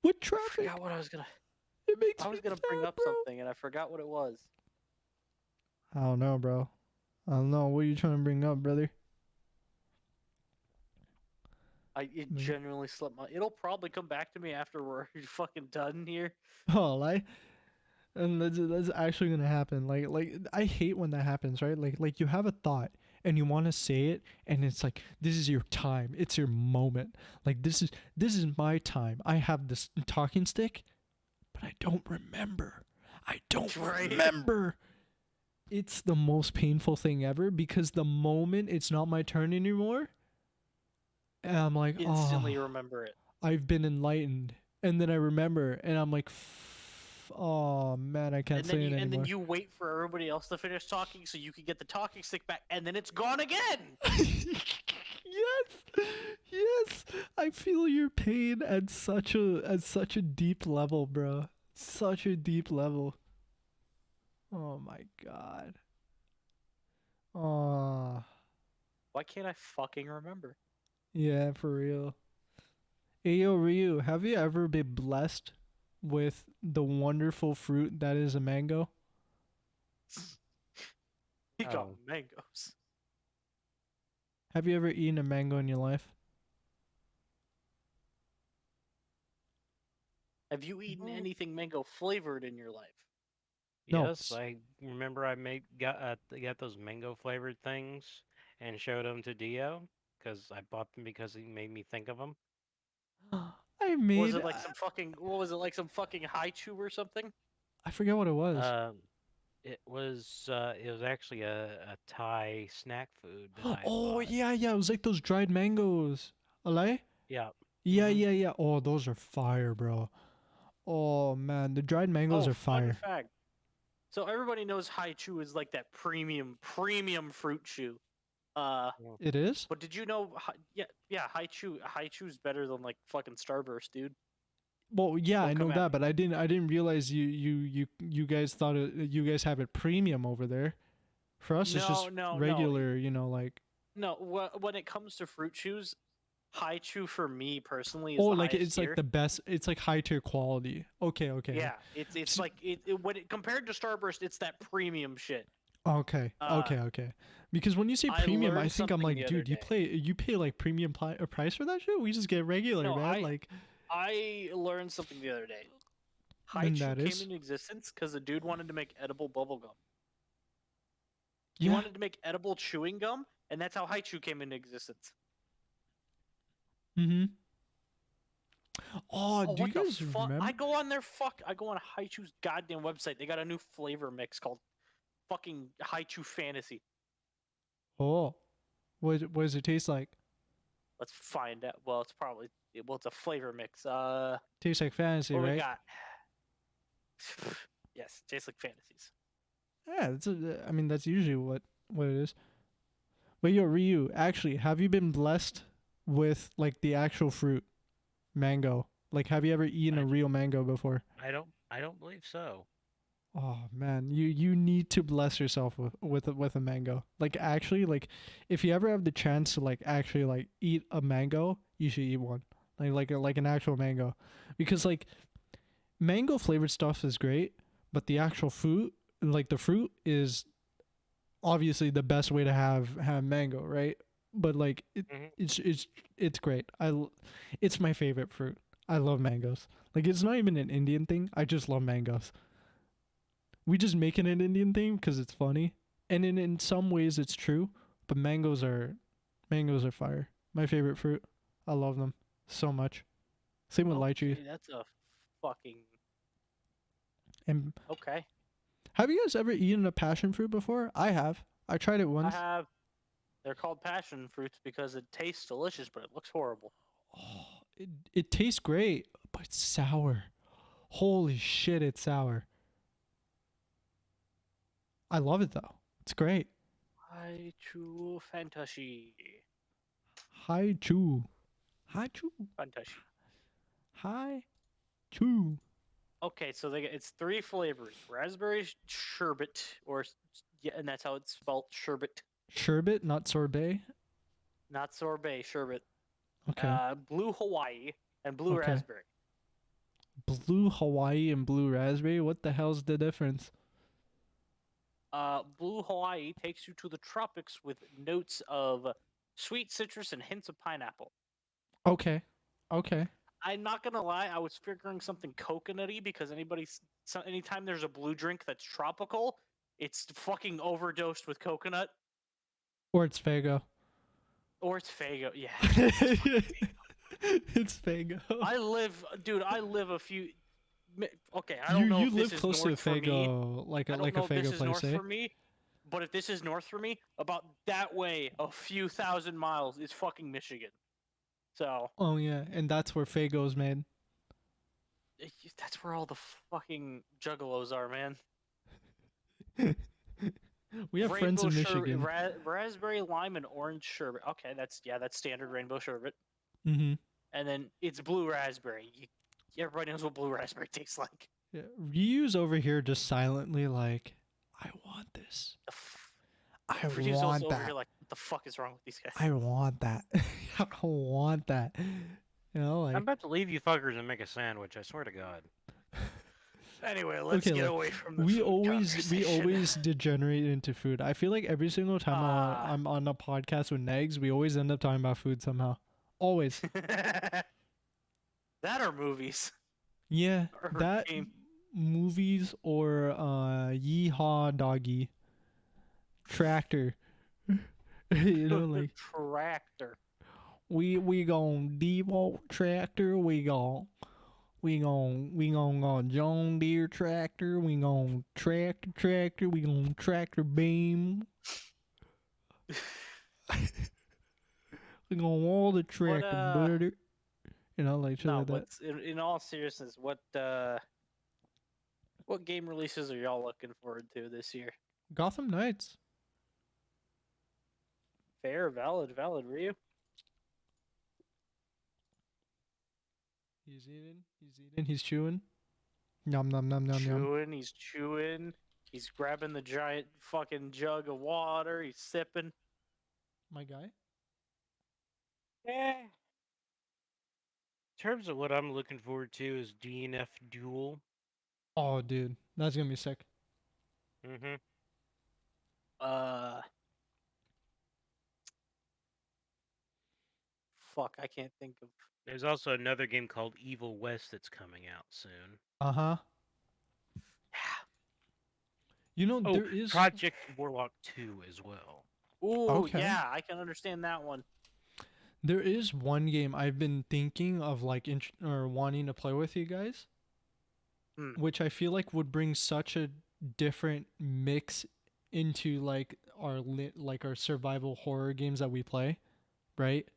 with I forgot traffic. what I was gonna. It makes I me was gonna bring sad, up bro. something and I forgot what it was. I don't know, bro. I don't know. What are you trying to bring up, brother? It Me? genuinely slipped my. It'll probably come back to me after we're fucking done here. Oh, like, and that's actually gonna happen. Like I hate when that happens, right? Like you have a thought and you want to say it, and it's like this is your time. It's your moment. Like this is my time. I have this talking stick, but I don't remember. I don't Right. remember. It's the most painful thing ever because the moment it's not my turn anymore, and I'm like, Instantly oh, remember it. I've been enlightened. And then I remember, and I'm like, oh man, I can't say it And then anymore. you wait for everybody else to finish talking so you can get the talking stick back, and then it's gone again. Yes, yes, I feel your pain at such a deep level, bro. Such a deep level. Oh my god. Oh, Why can't I fucking remember? yeah, for real. Ayo Ryu, have you ever been blessed with the wonderful fruit that is a mango? He got Oh, mangoes. Have you ever eaten a mango in your life? Have you eaten well, anything mango flavored in your life? No. yes. I remember I got those mango flavored things and showed them to Dio because I bought them because he made me think of them. I Was made. it like some fucking? What was it like? Some fucking high chew or something? I forget what it was. Um, it was actually a Thai snack food that I had Oh bought. yeah, yeah. It was like those dried mangoes. Alay? Yeah. Yeah, Mm-hmm. yeah, yeah. Oh, those are fire, bro. Oh man, the dried mangoes Oh, are fun fire. fact. So everybody knows Haichu is like that premium fruit chew. It is? But did you know? Yeah, Haichu's better than like fucking Starburst, dude. Well, yeah, I Don't know come at that, me. but I didn't realize you guys thought you guys have it premium over there. For us, it's No, just no, no, regular, like. no. When it comes to fruit chews, Haichu for me personally Oh, is the like highest it's like tier. the best. It's like high tier quality. Okay, okay, Yeah, it's S- like when it compared to Starburst, it's that premium shit. okay, Uh, okay, okay. Because when you say I premium, I learned think I'm something like, the other dude, day. you pay like premium price for that shit. We just get regular, No, man. Like, I learned something the other day. and Haichu that came is, into existence because a dude wanted to make edible bubble gum. He yeah. wanted to make edible chewing gum, and that's how Haichu came into existence. Mm-hmm. Oh, Oh, do you what the guys fuck? remember? I go on Haichu's goddamn website. They got a new flavor mix called fucking Haichu Fantasy. Oh, what does it taste like? Let's find out. Well, it's a flavor mix. Tastes like fantasy, What do we right? got? Yes, tastes like fantasies. Yeah, I mean, that's usually what it is. But yo, Ryu, actually, have you been blessed with like the actual fruit, mango? Like, have you ever eaten a I, real mango before? I don't believe so. Oh man, you need to bless yourself with a mango. Like actually, like if you ever have the chance to like actually like eat a mango, you should eat one. Like an actual mango, because like mango flavored stuff is great, but the actual fruit, like the fruit, is obviously the best way to have mango, right? But like Hmm. it's great. It's my favorite fruit. I love mangoes. Like it's not even an Indian thing. I just love mangoes. We just make it an Indian thing because it's funny, and in some ways it's true. But mangoes are fire. My favorite fruit. I love them so much. Same with lychee. Okay, that's a fucking And okay. have you guys ever eaten a passion fruit before? I have. I tried it I once. have. They're called passion fruits because it tastes delicious, but it looks horrible. Oh, it tastes great, but it's sour. Holy shit, it's sour. I love it though. It's great. Haichu Fantasy. Hi chew. Hi chew. Fantasy. Hi chew. Okay, so it's three flavors: raspberry sherbet, yeah, and that's how it's spelled, sherbet, Sherbet, not sorbet. not sorbet, sherbet. Okay. Blue Hawaii and blue Okay. raspberry. Blue Hawaii and blue raspberry. What the hell's the difference? Blue Hawaii takes you to the tropics with notes of sweet citrus and hints of pineapple. Okay. Okay. I'm not gonna lie, I was figuring something coconutty because anytime there's a blue drink that's tropical, it's fucking overdosed with coconut Or it's Fago. or it's Fago. Yeah, it's fucking Faygo. It's Fago. Dude. I live a few. Okay, I You don't know you if this live is close to a north for me. Fago, I don't like a know if this Fago is place, north eh? for me, but if this is north for me, about that way, a few thousand miles is fucking Michigan. So Oh yeah, and that's where Fago's made. that's where all the fucking juggalos are, man. We have friends Rainbow in sherbet, Michigan. raspberry, lime, and orange sherbet. Okay, that's standard rainbow sherbet. Mm-hmm. And then it's blue raspberry. Everybody knows what blue raspberry tastes like. Yeah. Ryu's over here just silently like, I want this. I Ryu's also want over here that. like, what the fuck is wrong with these guys? I want that. I want that. You know, I'm like about to leave you fuckers and make a sandwich. I swear to God. Anyway, let's okay, get like away from the we food we conversation. always degenerate into food. I feel like every single time Ah. I'm on a podcast with Negs, we always end up talking about food somehow. Always. That are movies Yeah, or that game. movies or Yeehaw Doggy Tractor. You know, like Tractor. we gon' Default Tractor. We gon' go John Deere Tractor. We gon' Tractor. We gon' Tractor Beam. We gon' all the What tractor, brother. like shit No, like that. what's in all seriousness, what game releases are y'all looking forward to this year? Gotham Knights. Fair, valid, Ryu. He's eating. He's eating. He's chewing. Yum nom nom nom yum. He's chewing, he's grabbing the giant fucking jug of water, he's sipping. My guy. Eh. In terms of what I'm looking forward to is DNF Duel. Oh, dude, that's gonna be sick. Mm-hmm. Uh, fuck, I can't think of. There's also another game called Evil West that's coming out soon. Uh-huh. Oh, There is. Project Warlock 2 as well. Ooh, Okay. yeah, I can understand that one. There is one game I've been thinking of like or wanting to play with you guys, Hmm. which I feel like would bring such a different mix into like our survival horror games that we play, right?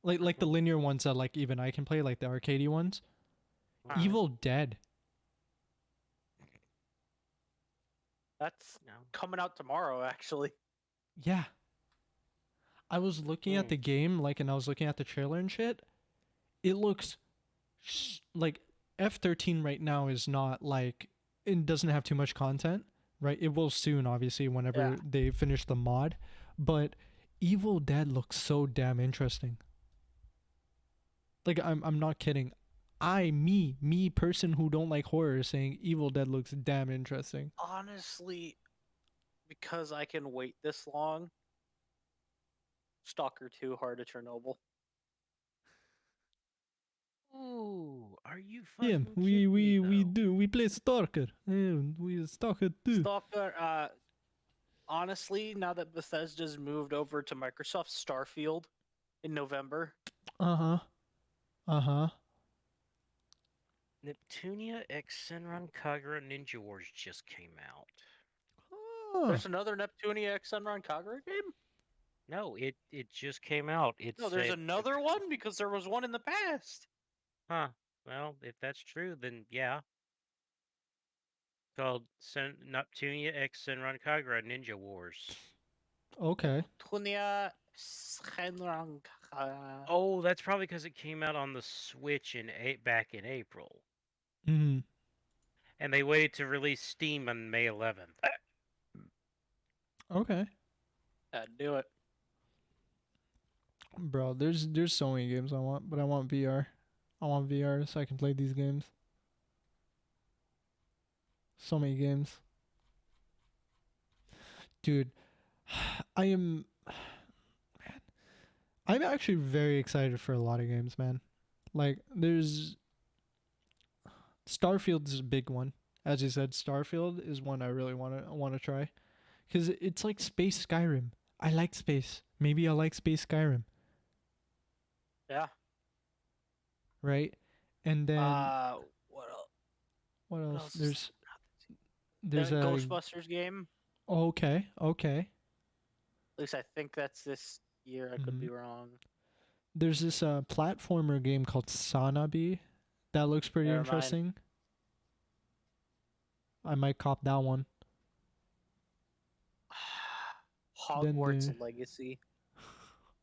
Like the linear ones that like even I can play, like the arcadey ones. Uh-huh. Evil Dead. That's No. coming out tomorrow, actually. Yeah. I was looking at the game, like, and I was looking at the trailer and shit. It looks like F13 right now is not like, it doesn't have too much content, right? It will soon, obviously, whenever Yeah. they finish the mod. But Evil Dead looks so damn interesting. Like, I'm not kidding. Me person who don't like horror, is saying Evil Dead looks damn interesting. Honestly, because I can wait this long, Stalker 2 Heart of Chernobyl. Ooh, are you Yeah, fucking kidding me, though? we play Stalker. Yeah, we Stalker too. Stalker, honestly, now that Bethesda's moved over to Microsoft, Starfield in November. Uh-huh. Uh-huh. Neptunia X Senran Kagura Ninja Wars just came out. Oh. There's another Neptunia X Sunrun Kagura game? No, it just came out. It's No, there's another one because there was one in the past. Huh. Well, if that's true, then yeah. Called Neptunia X Senran Kagura Ninja Wars. Okay. Neptunia Sunrun Kagura. Oh, that's probably because it came out on the Switch back in April, Mm-hmm. and they waited to release Steam on May 11th. Okay. Do it. Bro, there's so many games I want, but I want VR. I want VR so I can play these games. So many games. Dude, I am man. I'm actually very excited for a lot of games, man. Like there's Starfield is a big one. As you said, Starfield is one I really want to try cuz it's like space Skyrim. I like space. Maybe I like space Skyrim, Yeah. right? And then What else? what What else? else is There's the a Ghostbusters game? okay. At least I think that's this year. I could be wrong. There's this platformer game called Sanabi that looks pretty Never mind. interesting. I might cop that one. Then Hogwarts Legacy.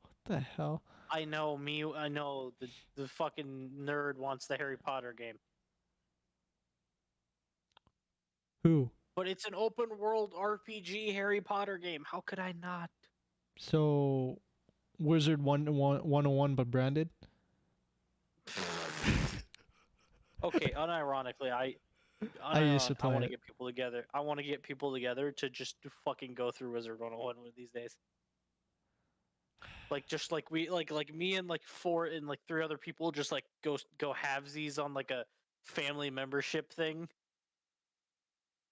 what the hell? I know me. I know the fucking nerd wants the Harry Potter game, Who? but it's an open world RPG Harry Potter game. How could I not? So Wizard 101 but branded? Okay, unironically, I used to I play want to it. get people together. I want to get people together to just fucking go through Wizard 101 with these days. Like just like we like me and like four and like three other people just like go halvesies on like a family membership thing.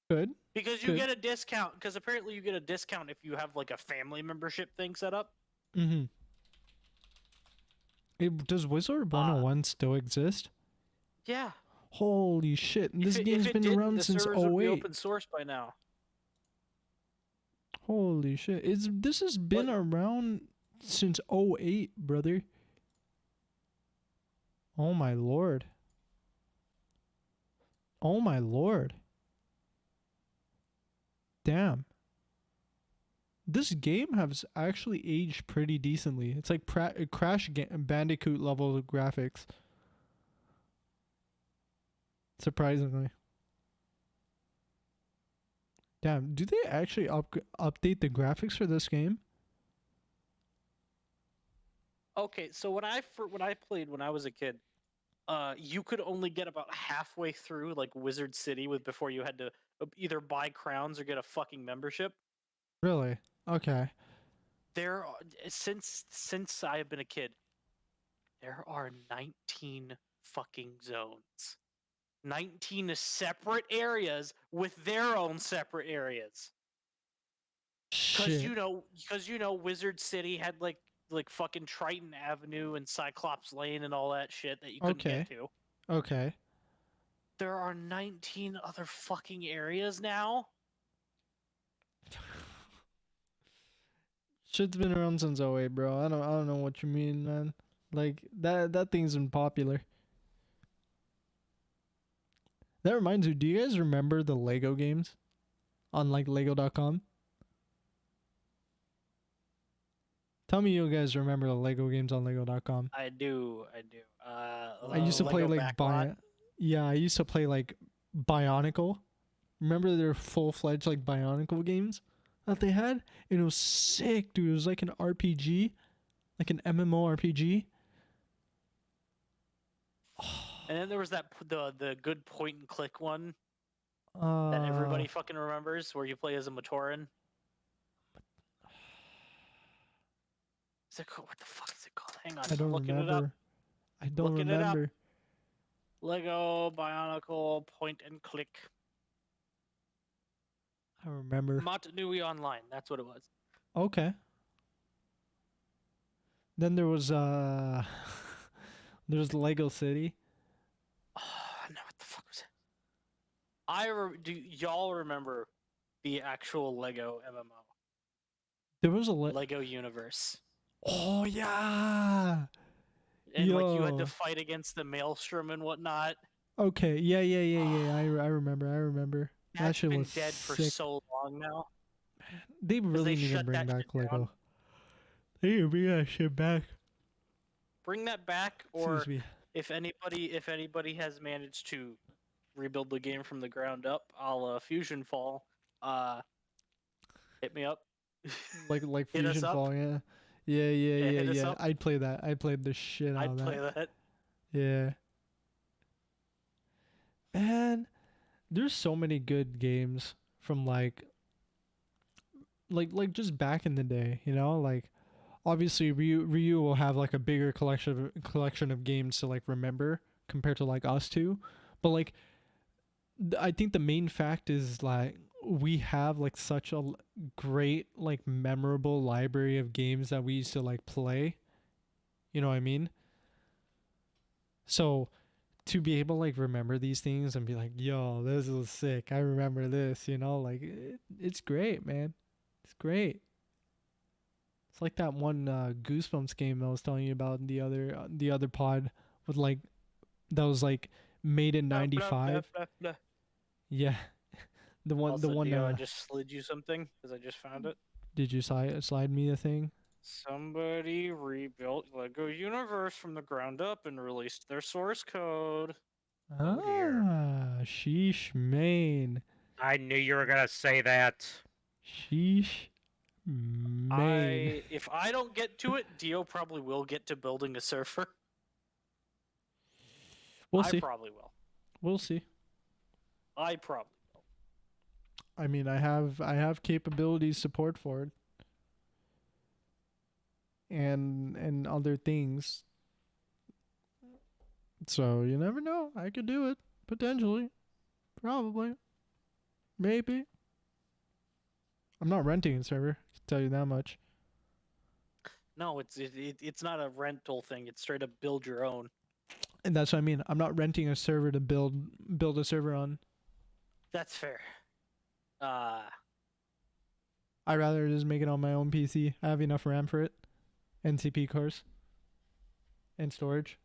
Good. Because you Good. get a discount. Because apparently you get a discount if you have like a family membership thing set up. Mm-hmm. Does Wizard 101 still exist? Yeah. Holy shit. This if game's it been didn't, around the since servers would be 08. open source by now. Holy shit. This has been What? around since 08, brother. Oh my lord. Oh my lord. Damn. This game has actually aged pretty decently. It's like Bandicoot level of graphics. Surprisingly. Damn, do they actually update the graphics for this game? Okay, so when I played when I was a kid, you could only get about halfway through like Wizard City with before you had to either buy crowns or get a fucking membership. Really? Okay. There are, since I have been a kid, there are 19 fucking zones. 19 separate areas with their own separate areas. Shit. Because Wizard City had like fucking Triton Avenue and Cyclops Lane and all that shit that you couldn't get Okay. to. Okay. There are 19 other fucking areas now. Shit's been around since '08, bro. I don't know what you mean, man. Like that thing's been popular. That reminds me, do you guys remember the Lego games on like lego.com? Tell me you guys remember the Lego games on lego.com. I do. I used to play Lego like Backlot. yeah, I used to play like Bionicle. Remember their full-fledged like Bionicle games that they had? And it was sick, dude. It was like an RPG, like an MMORPG. And then there was the good point and click one that Uh everybody fucking remembers, where you play as a Matoran. Is it called, what the fuck is it called? Hang on, I I'm don't looking it up. remember. I don't Looking it up. remember. Lego Bionicle point and click. I remember. Motunui Online. That's what it was. Okay. Then there was there's Lego City. Oh, no, what the fuck was it? Do y'all remember the actual Lego MMO? There was Lego Universe. Oh yeah. And like you had to Yo. fight against the Maelstrom and whatnot. Okay. Yeah. I remember. I remember. That That's shit been was dead for sick. so long now. They Because really they need to shut bring that shit back down. Lego. They need to bring that shit back. Bring that back, Excuse or me. if anybody has managed to rebuild the game from the ground up, a la Fusion Fall, hit me up. Like Hit us Fusion up. Fall, yeah. Yeah, hit us Yeah. up. I'd play that. I'd play the shit out I'd of play that. that. Yeah. Man, there's so many good games from like just back in the day, you know? Like obviously Ryu will have like a bigger collection of games to like remember compared to like us two. But like I think the main fact is like we have like such a great like memorable library of games that we used to like play. You know what I mean? So to be able to like remember these things and be like, yo, this was sick. I remember this, you know, like it's great, man. It's great. It's like that one Goosebumps game I was telling you about in the other pod with like that was like made in Blah, blah, blah, '95. blah, blah. Yeah, the Also, one. Dio, I just slid you something because I just found it. Did you slide me the thing? Somebody rebuilt Lego Universe from the ground up and released their source code. Oh dear. Sheesh, main. I knew you were gonna say that. Sheesh, main. If I don't get to it, Dio probably will get to building a server. We'll I see. probably will. We'll see. I probably will. I mean, I have capabilities support for it, and other things. So you never know. I could do it potentially, probably, maybe. I'm not renting a server. I can tell you that much. No, it's not a rental thing. It's straight up build your own. And that's what I mean. I'm not renting a server to build a server on. That's fair. I'd rather just make it on my own PC. I have enough RAM for it, NCP cores, and storage.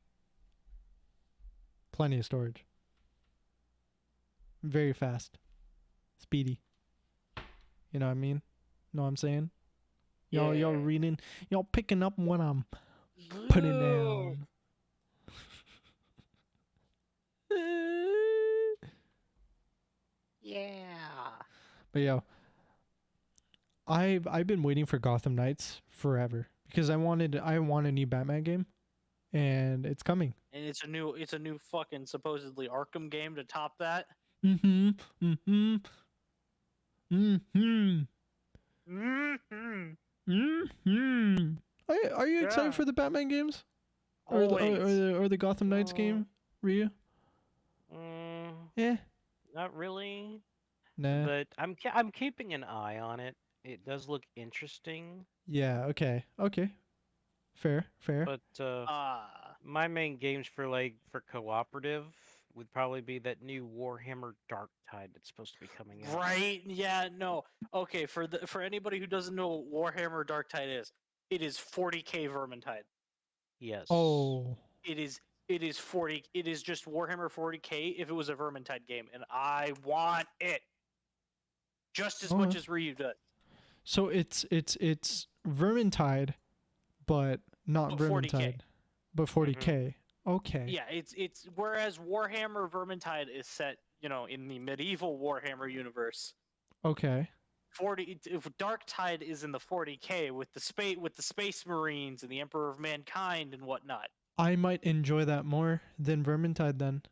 plenty of storage. Very fast, speedy. You know what I mean? Know what I'm saying? Y'all Yeah. reading, y'all picking up what I'm putting Blue. down. Yeah. But yo, I've been waiting for Gotham Knights forever because I want a new Batman game, and it's coming. And it's a new fucking supposedly Arkham game to top that. Mm-hmm. Mm-hmm. Mm-hmm. Mm-hmm. Mm-hmm. Are you excited Yeah. for the Batman games? Always. Or the Gotham Knights Mm, game, Ryu? mm, Yeah. not really, Nah. but I'm keeping an eye on it. It does look interesting, Yeah, okay. Okay. Fair, fair. but Ah. my main games for cooperative would probably be that new Warhammer Dark Tide that's supposed to be coming out. Right? Yeah, no. Okay, for anybody who doesn't know what Warhammer Dark Tide is, it is 40k Vermintide. Yes. Oh. It is 40, it is just Warhammer 40k if it was a Vermintide game, and I want it just as much Okay. as Ryu does. So it's Vermintide, but not But 40k. Vermintide, but Mhm. 40k. Okay. Yeah, it's whereas Warhammer Vermintide is set, in the medieval Warhammer universe. Okay. 40 if Dark Tide is in the 40k with the space marines and the Emperor of Mankind and whatnot. I might enjoy that more than Vermintide then.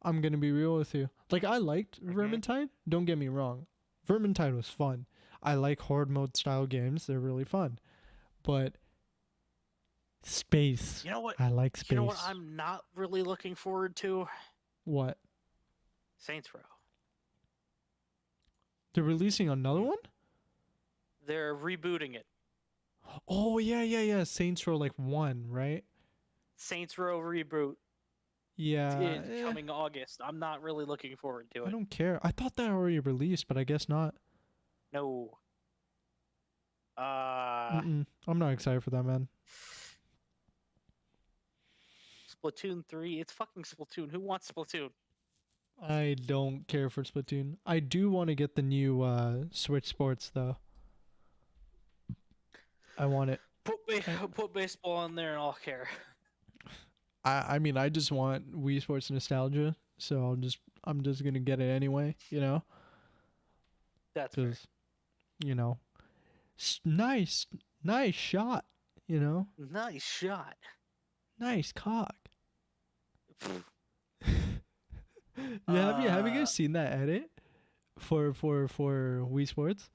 I'm gonna be real with you. Like I liked Mhm. Vermintide. Don't get me wrong. Vermintide was fun. I like horde mode style games. They're really fun. But space. You know what? I like You know what space. I'm not really looking forward to? What? Saints Row. They're releasing another Mm. one? They're rebooting it. Oh yeah, yeah, yeah. Saints Row like 1, right? Saints Row reboot Yeah. is coming August. I'm not really looking forward to I it. don't care. I thought that already released, but I guess not. No. Uh I'm not excited for that, man. Splatoon 3. It's fucking Splatoon. Who wants Splatoon? I don't care for Splatoon. I do want to get the new Switch Sports though. I want it. I, Put baseball on there and I'll care. I mean, I just want Wii Sports nostalgia, so I'm just gonna get it anyway, That's fair. because nice, nice shot, Nice shot. nice cock. Pfft. Yeah, have you Uh guys seen that edit for Wii Sports?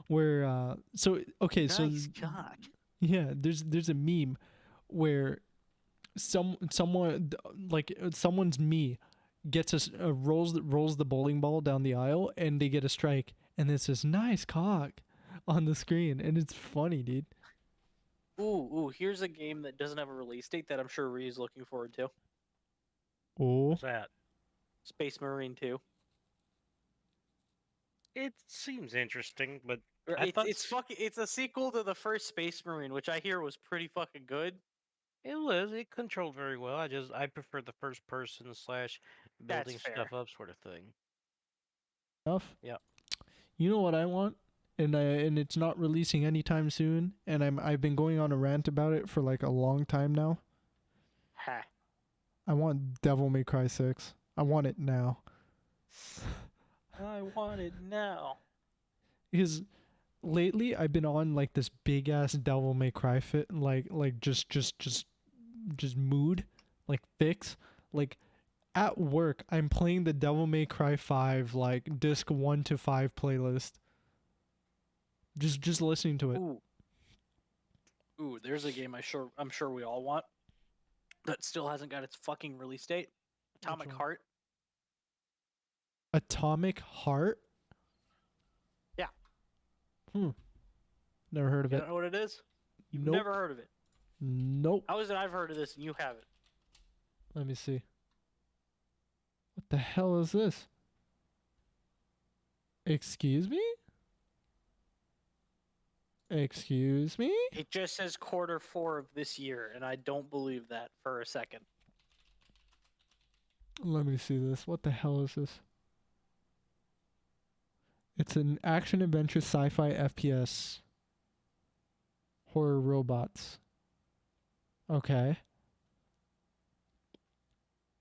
Where so okay, so nice cock. yeah, there's a meme where someone's me gets rolls the bowling ball down the aisle and they get a strike and it says nice cock on the screen and it's funny, dude. Ooh, here's a game that doesn't have a release date that I'm sure Ree's looking forward to. Oh, What's that? Space Marine 2. It seems interesting, but Or I thought it's a sequel to the first Space Marine, which I hear was pretty fucking good. it was. It controlled very well. I prefer the first person slash That's building fair. stuff up sort of thing. enough. Yeah. You know what I want, and it's not releasing anytime soon, and I've been going on a rant about it for like a long time now. Ha. I want Devil May Cry 6. I want it now. I want it now. Because lately I've been on like this big ass Devil May Cry fit, like just mood, like fix. Like at work, I'm playing the Devil May Cry 5 like disc 1 to 5 playlist. Just listening to it. Ooh, there's a game I'm sure we all want that still hasn't got its fucking release date. Atomic one? Heart. Atomic Heart. Yeah. Never heard of You it. don't know what it is? You've Nope. never heard of it. Nope. How is it I've heard of this and you haven't? Let me see. What the hell is this? Excuse me? Excuse me? It just says quarter 4 of this year, and I don't believe that for a second. Let me see this. What the hell is this? It's an action adventure sci-fi FPS horror robots. Okay.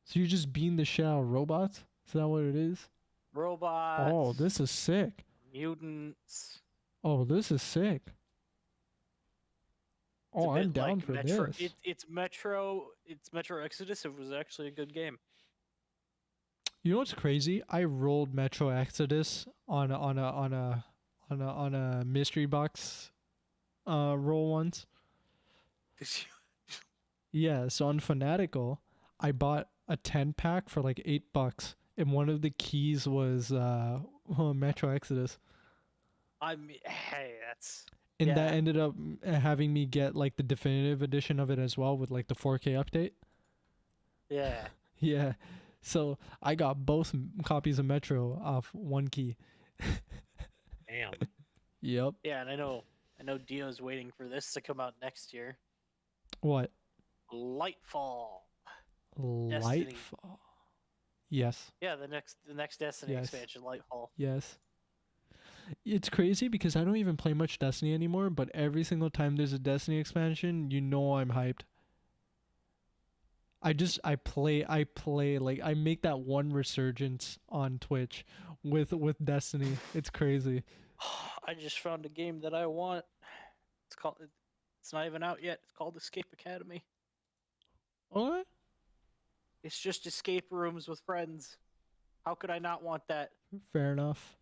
So you're just beating the shit out of robots? Is that what it is? Robots, Oh, this is sick. mutants. Oh, this is sick. It's a Oh, I'm bit down like for Metro. this. It's Metro. It's Metro Exodus. It was actually a good game. You know what's crazy? I rolled Metro Exodus on a mystery box roll once. Yeah, so on Fanatical, I bought a 10 pack for like $8, and one of the keys was Metro Exodus, I mean, hey, that's and that yeah. ended up having me get like the definitive edition of it as well with like the 4K update. Yeah. Yeah, so I got both copies of Metro off one key. Damn. Yep. Yeah, and I know Dio's waiting for this to come out next year. What? Lightfall. Destiny. Lightfall. Yes. Yeah, the next Destiny Yes. expansion, Lightfall. Yes. It's crazy because I don't even play much Destiny anymore, but every single time there's a Destiny expansion, you know I'm hyped. I play like I make that one resurgence on Twitch with Destiny. It's crazy. I just found a game that I want. It's called. It's not even out yet. It's called Escape Academy. What? It's just escape rooms with friends. How could I not want that? Fair enough.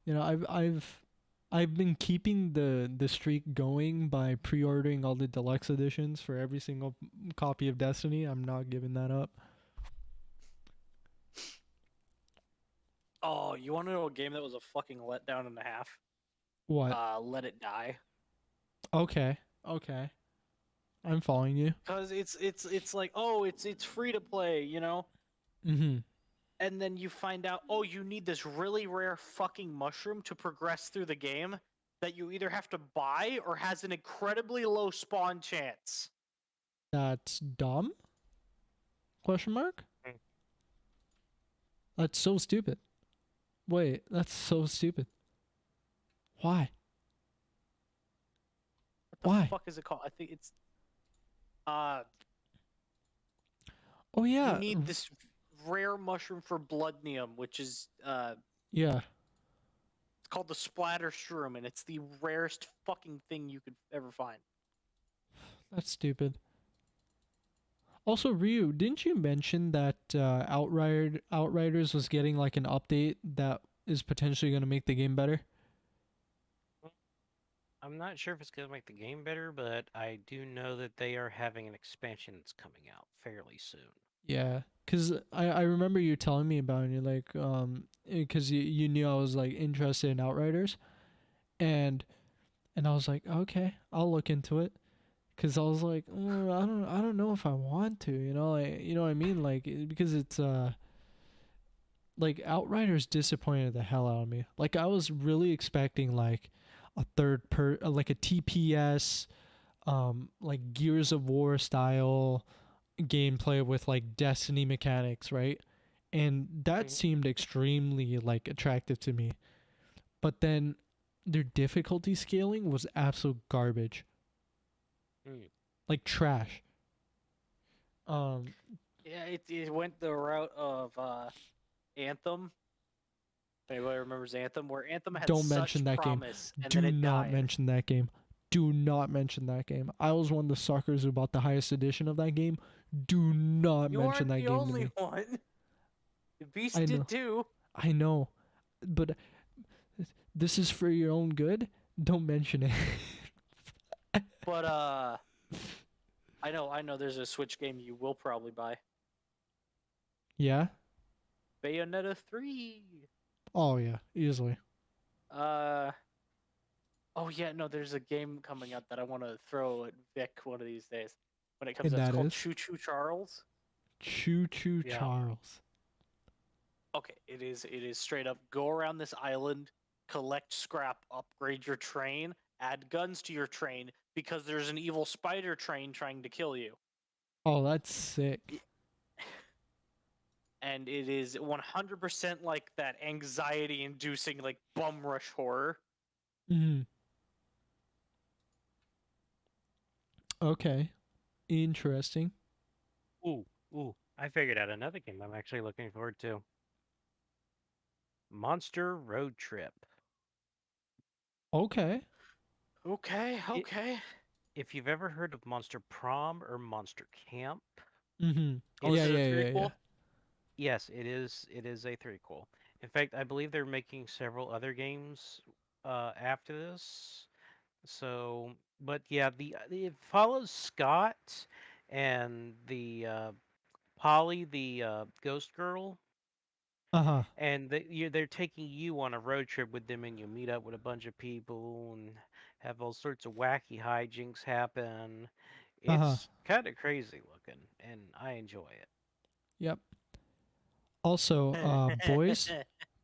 You know, I've been keeping the streak going by pre-ordering all the deluxe editions for every single copy of Destiny. I'm not giving that up. Oh, you want to know a game that was a fucking letdown and a half? What? Let It Die. Okay. Okay. I'm following you. Cause it's like, oh, it's free to play, you know. Mhm. And then you find out, oh, you need this really rare fucking mushroom to progress through the game that you either have to buy or has an incredibly low spawn chance. That's dumb? Question mark? Hmm. That's so stupid. Wait, that's so stupid. Why? What the Why? fuck is it called? I think it's uh Oh you yeah. need this rare mushroom for bloodnium, which is Yeah. it's called the splatter shroom, and it's the rarest fucking thing you could ever find. That's stupid. Also, Ryu, didn't you mention that Outriders was getting like an update that is potentially going to make the game better? I'm not sure if it's going to make the game better, but I do know that they are having an expansion that's coming out fairly soon. Yeah, cause I remember you telling me about it. And you're like, cause you knew I was like interested in Outriders, and I was like, okay, I'll look into it. Cause I was like, I don't know if I want to, you know what I mean, like because it's like Outriders disappointed the hell out of me. Like I was really expecting like a like a TPS, like Gears of War style gameplay with like Destiny mechanics, right? And that Mhm. seemed extremely like attractive to me. But then their difficulty scaling was absolute garbage, Mm. like trash. Um, Yeah, it went the route of Anthem. If anybody remembers Anthem, where Anthem had don't such mention that game. promise and then Do it not died. mention that game. Do not mention that game. I was one of the suckers who bought the highest edition of that game. Do not You mention aren't that the game to only me. one. The Beast I did know. too. I know. But this is for your own good. Don't mention it. But I know there's a Switch game you will probably buy. Yeah? Bayonetta 3. Oh yeah, easily. Uh oh yeah, no, there's a game coming out that I want to throw at Vic one of these days. When it comes And out, it's that called is Choo Choo Charles. Choo Choo Yeah. Charles. Okay, it is straight up go around this island, collect scrap, upgrade your train, add guns to your train because there's an evil spider train trying to kill you. Oh, that's sick. and it is 100% like that anxiety-inducing like bum rush horror. Mm-hmm. Okay. Interesting. Ooh. I figured out another game I'm actually looking forward to. Monster Road Trip. Okay. Okay, It, okay. if you've ever heard of Monster Prom or Monster Camp, Mm-hmm. Oh, Yeah, is it a yeah, yeah, yeah. threequel? yes, it is. It is a threequel. In fact, I believe they're making several other games after this. So, but yeah, it follows Scott and the Polly, the ghost girl, Uh-huh. and they're taking you on a road trip with them, and you meet up with a bunch of people and have all sorts of wacky hijinks happen. Uh-huh. It's kind of crazy looking, and I enjoy it. Yep. Also,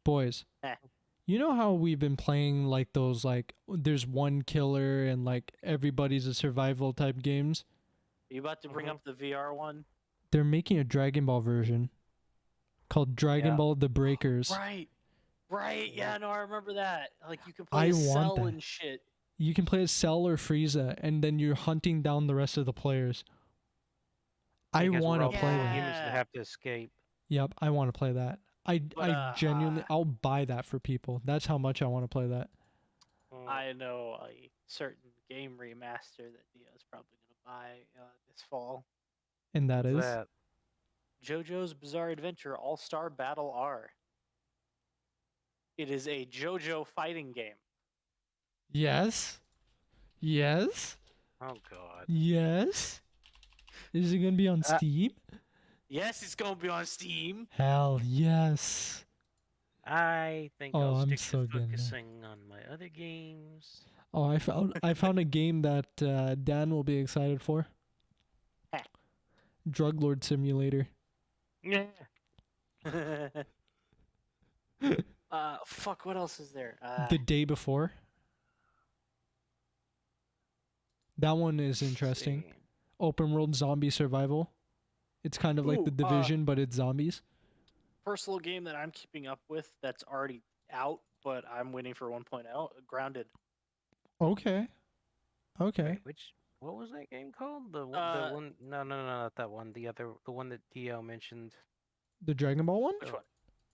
boys, you know how we've been playing like those like there's one killer and like everybody's a survival type games? Are you about to bring Mhm. up the VR one? They're making a Dragon Ball version called Dragon Yeah. Ball The Breakers. Right. Right. Mhm. Yeah, no, I remember that. Like you can play I as want Cell that. and shit. You can play as Cell or Frieza and then you're hunting down the rest of the players. I Because want we're to all play becoming that. humans that Yeah. have to escape. Yep, I want to play that. But I genuinely I'll buy that for people. That's how much I want to play that. Mm, I know a certain game remaster that Dio's probably gonna buy this fall. And that What's is that? JoJo's Bizarre Adventure All Star Battle R. It is a JoJo fighting game. yes. Yes. Oh God. Yes. Is it going to be on Uh, Steam? Yes, it's gonna be on Steam. Hell yes. I think Oh, I'll I'm stick to so getting that. focusing on my other games. Oh, I found a game that Dan will be excited for. Heh. Drug Lord Simulator. Yeah. Fuck. What else is there? The Day Before. That one is interesting. See. Open world zombie survival. It's kind of like The Ooh, Division, but it's zombies. personal game that I'm keeping up with that's already out, but I'm waiting for 1.0. Grounded. Okay. Okay. Wait, what was that game called? The Uh, one? No, not that one. The one that Dio mentioned. The Dragon Ball one? which Oh,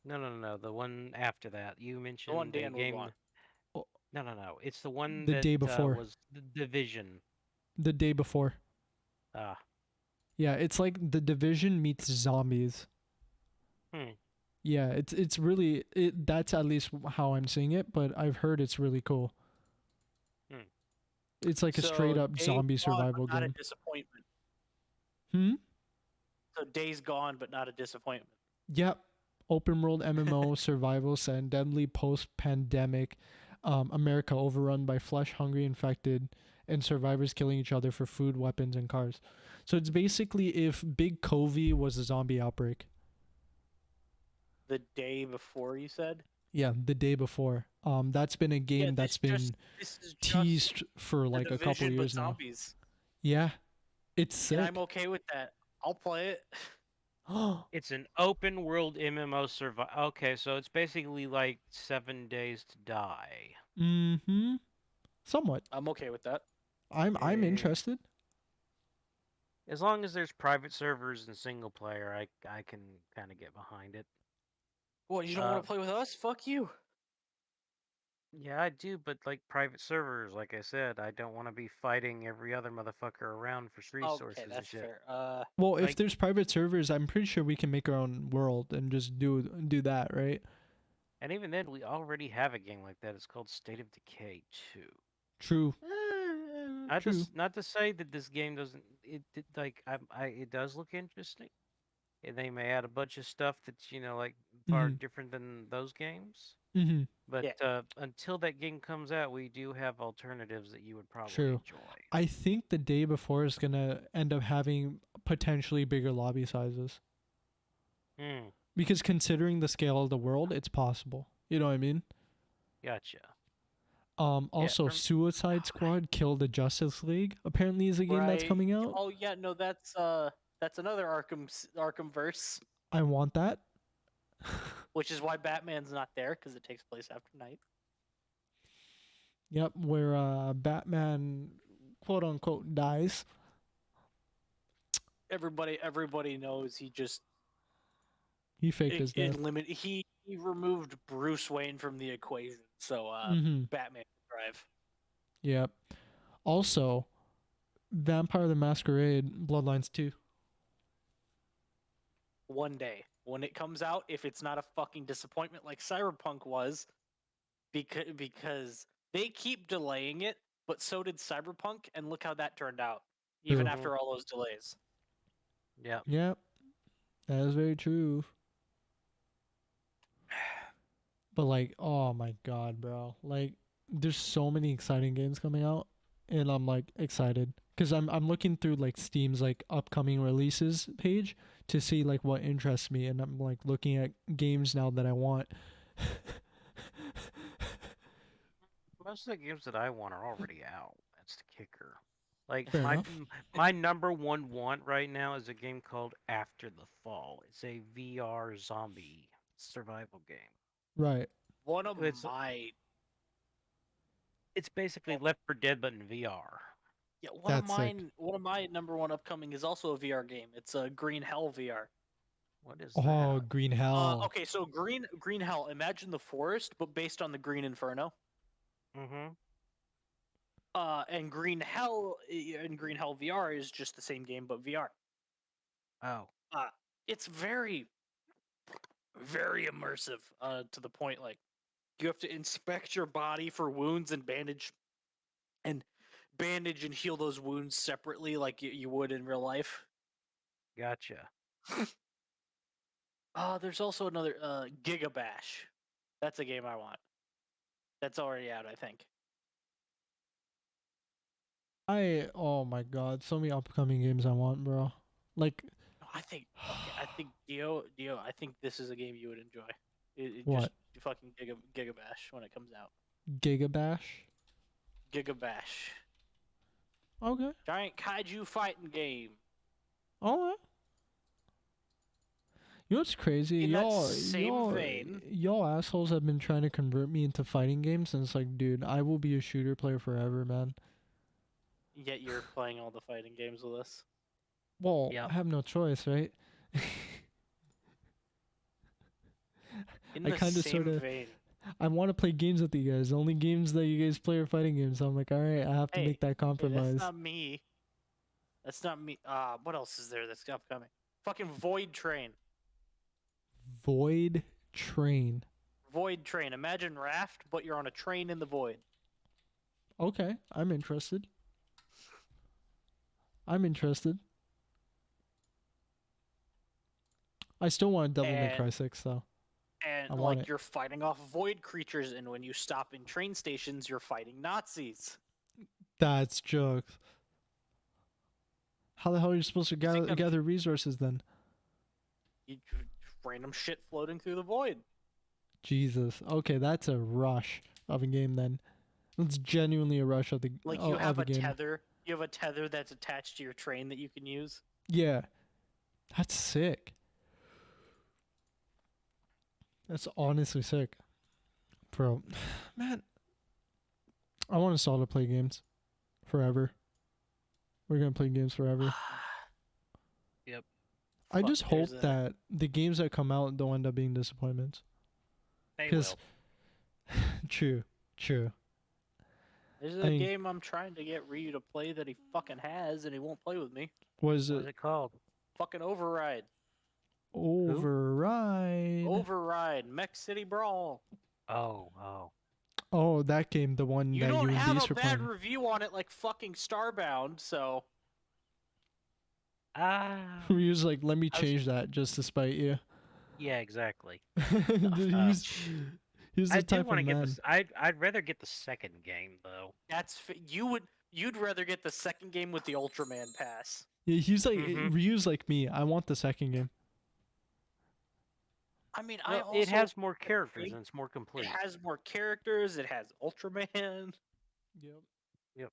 one? no. The one after that. You The one mentioned a Dan would game. want. Oh, No. It's the one the that Day Before. was the Division. The Day Before. Ah. Yeah, it's like The Division meets zombies. Hmm. Yeah, it's really that's at least how I'm seeing it, but I've heard it's really cool. Hmm. It's like a straight So up Days zombie Gone, survival but not a game. disappointment. Hmm? So Days Gone, but not a disappointment. Yep. Open world MMO survival set in deadly post pandemic America overrun by flesh hungry infected and survivors killing each other for food, weapons, and cars. So it's basically if Big Covey was a zombie outbreak. The day before, you said. Yeah, the day before. That's been a Yeah, game that's been this is just teased for the like a couple Division, but years now. zombies, Yeah, it's and sick. I'm okay with that. I'll play it. It's an open world MMO survival. Okay, so it's basically like 7 Days to Die. Mm-hmm. Somewhat. I'm okay with that. I'm Eh, interested. As long as there's private servers and single player, I can kind of get behind it. What, you don't Uh, want to play with us? Fuck you. yeah, I do, but like private servers, like I said, I don't want to be fighting every other motherfucker around for Okay, resources and that's shit. fair. Well, if Like, there's private servers, I'm pretty sure we can make our own world and just do that, right? and even then, we already have a game like that. It's called State of Decay 2. True. True. Not to say that this game doesn't. Like it does look interesting. And they may add a bunch of stuff that's like far Mhm. different than those games. Mhm. But Yeah. until that game comes out, we do have alternatives that you would probably True. enjoy. I think the day before is gonna end up having potentially bigger lobby sizes Hmm. because considering the scale of the world, it's possible. You know what I mean? Gotcha. Yeah. Also, Suicide Squad: Kill the Justice League apparently is a game that's Right. coming out. Oh yeah, no, that's another Arkham verse. I want that. which is why Batman's not there because it takes place after night. Yep, where Batman quote unquote dies. Everybody knows he just He faked his death. he removed Bruce Wayne from the equation, so Mm-hmm. Batman can thrive. Yep. Also, Vampire the Masquerade Bloodlines 2. One day when it comes out, if it's not a fucking disappointment like Cyberpunk was, because they keep delaying it, but so did Cyberpunk, and look how that turned out, even True. after all those delays. Yeah. Yep. That is very true. But like, oh my god, bro. Like there's so many exciting games coming out and I'm like excited cuz I'm looking through like Steam's like upcoming releases page to see like what interests me and I'm like looking at games now that I want. Most of the games that I want are already out. That's the kicker. Like Fair enough. my number one want right now is a game called After the Fall. It's a VR zombie survival game. Right. One of It's my it's basically Left 4 Dead but in VR. yeah, That's sick. one of my number one upcoming is also a VR game. It's a Green Hell VR. What is Oh, that? Green Hell. Okay, so Green Hell. Imagine the forest, but based on the Green Inferno. Mm-hmm. And Green Hell and Green Hell VR is just the same game but VR. Oh. It's very, very immersive. To the point like you have to inspect your body for wounds and and heal those wounds separately, like you would in real life. Gotcha. There's also another Giga Bash. That's a game I want. That's already out, I think. Oh my god, so many upcoming games I want, bro. Like I think okay, I think Dio, I think this is a game you would enjoy. It just what? fucking Giga Bash when it comes out. Giga Bash? Giga Bash. Okay. Giant kaiju fighting game. Alright. You know what's crazy? In that same vein, Y'all assholes have been trying to convert me into fighting games, and it's like, dude, I will be a shooter player forever, man. yet you're playing all the fighting games with us. Well, Yep. I have no choice, right? In I the kinda same sorta vein. I want to play games with you guys. The only games that you guys play are fighting games. So I'm like, all right, I have to make that Hey, compromise. that's not me. That's not me. What else is there that's upcoming? Fucking Void Train. Void Train. Void Train. Imagine Raft, but you're on a train in the void. Okay, I'm interested. I'm interested. I still want Devil May Cry 6 though. And I want it. you're fighting off void creatures, and when you stop in train stations, you're fighting Nazis. That's jokes. How the hell are you supposed to gather resources then? Random shit floating through the void. Jesus. Okay, that's a rush of a game then. It's genuinely a rush of the Like you of have a a game. tether. You have a tether that's attached to your train that you can use. Yeah. That's sick. That's honestly sick. Bro, man, I want us all to play games forever. We're going to play games forever. Yep. I just hope there's that the games that come out don't end up being disappointments. They 'Cause- will. True. There's I a mean- game I'm trying to get Ryu to play that he fucking has, and he won't play with me. What is What is it? it called? Fucking Override. Override. Override. Mech City Brawl. Oh. Oh, that game, the one You that don't you and have Dees a were bad playing. review on it like fucking Starbound, so... He was like, let me I was- change that just to spite you. Yeah, exactly. Dude, he's the I do type want of to get man. this. I'd rather get the second game though. You'd rather get the second game with the Ultraman pass. Yeah, he's like Mhm. Ryu's like me. I want the second game. I mean, Well, it has more characters and it's more It complete. has more characters. It has Ultraman. Yep. Yep.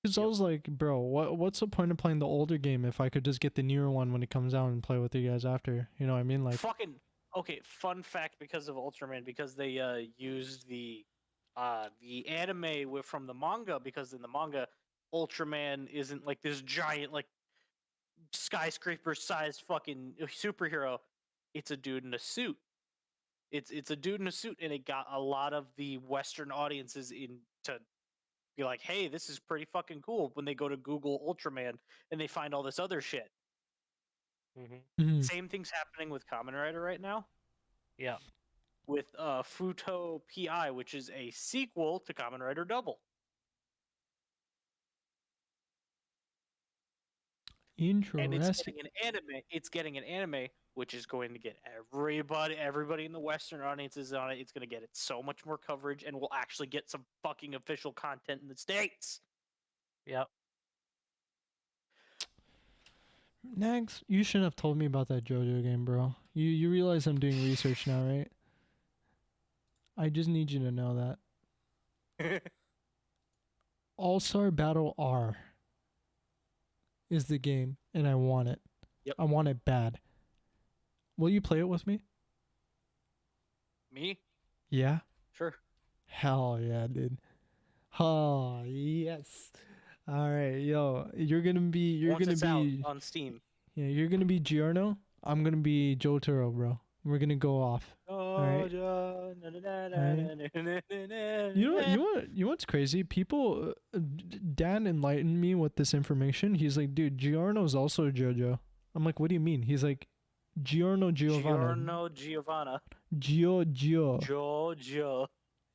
Because I was like, bro, what's the point of playing the older game if I could just get the newer one when it comes out and play with you guys after? You know what I mean? Like, Fucking Okay, fun fact because of Ultraman, because they used the anime from the manga, because in the manga Ultraman isn't like this giant like skyscraper sized fucking superhero. It's a dude in a suit. It's a dude in a suit, and it got a lot of the Western audiences in to be like, "Hey, this is pretty fucking cool." When they go to Google Ultraman and they find all this other shit. Mm-hmm. Mhm. Same thing's happening with Kamen Rider right now Yeah. with Futo Pi, which is a sequel to Kamen Rider Double. And it's Interesting. getting an anime. It's getting an anime, which is going to get everybody in the Western audiences on it. It's going to get it so much more coverage, and we'll actually get some fucking official content in the states. Yep. Next, you shouldn't have told me about that JoJo game, bro. You realize I'm doing research now, right? I just need you to know that. All Star Battle R is the game, and I want it. Yep. I want it bad. Will you play it with me? Me? Yeah? Sure. Hell yeah, dude. Oh, yes. All right, yo, you're Once gonna it's out be, on Steam. yeah, you're gonna be Giorno. I'm gonna be Jotaro, bro. We're gonna go off. All right. All right. You know what's crazy? People, Dan enlightened me with this information. He's like, dude, Giorno's also JoJo. I'm like, what do you mean? He's like, Giorno Giovanna, Giorno Giovanna. Gio. Jojo.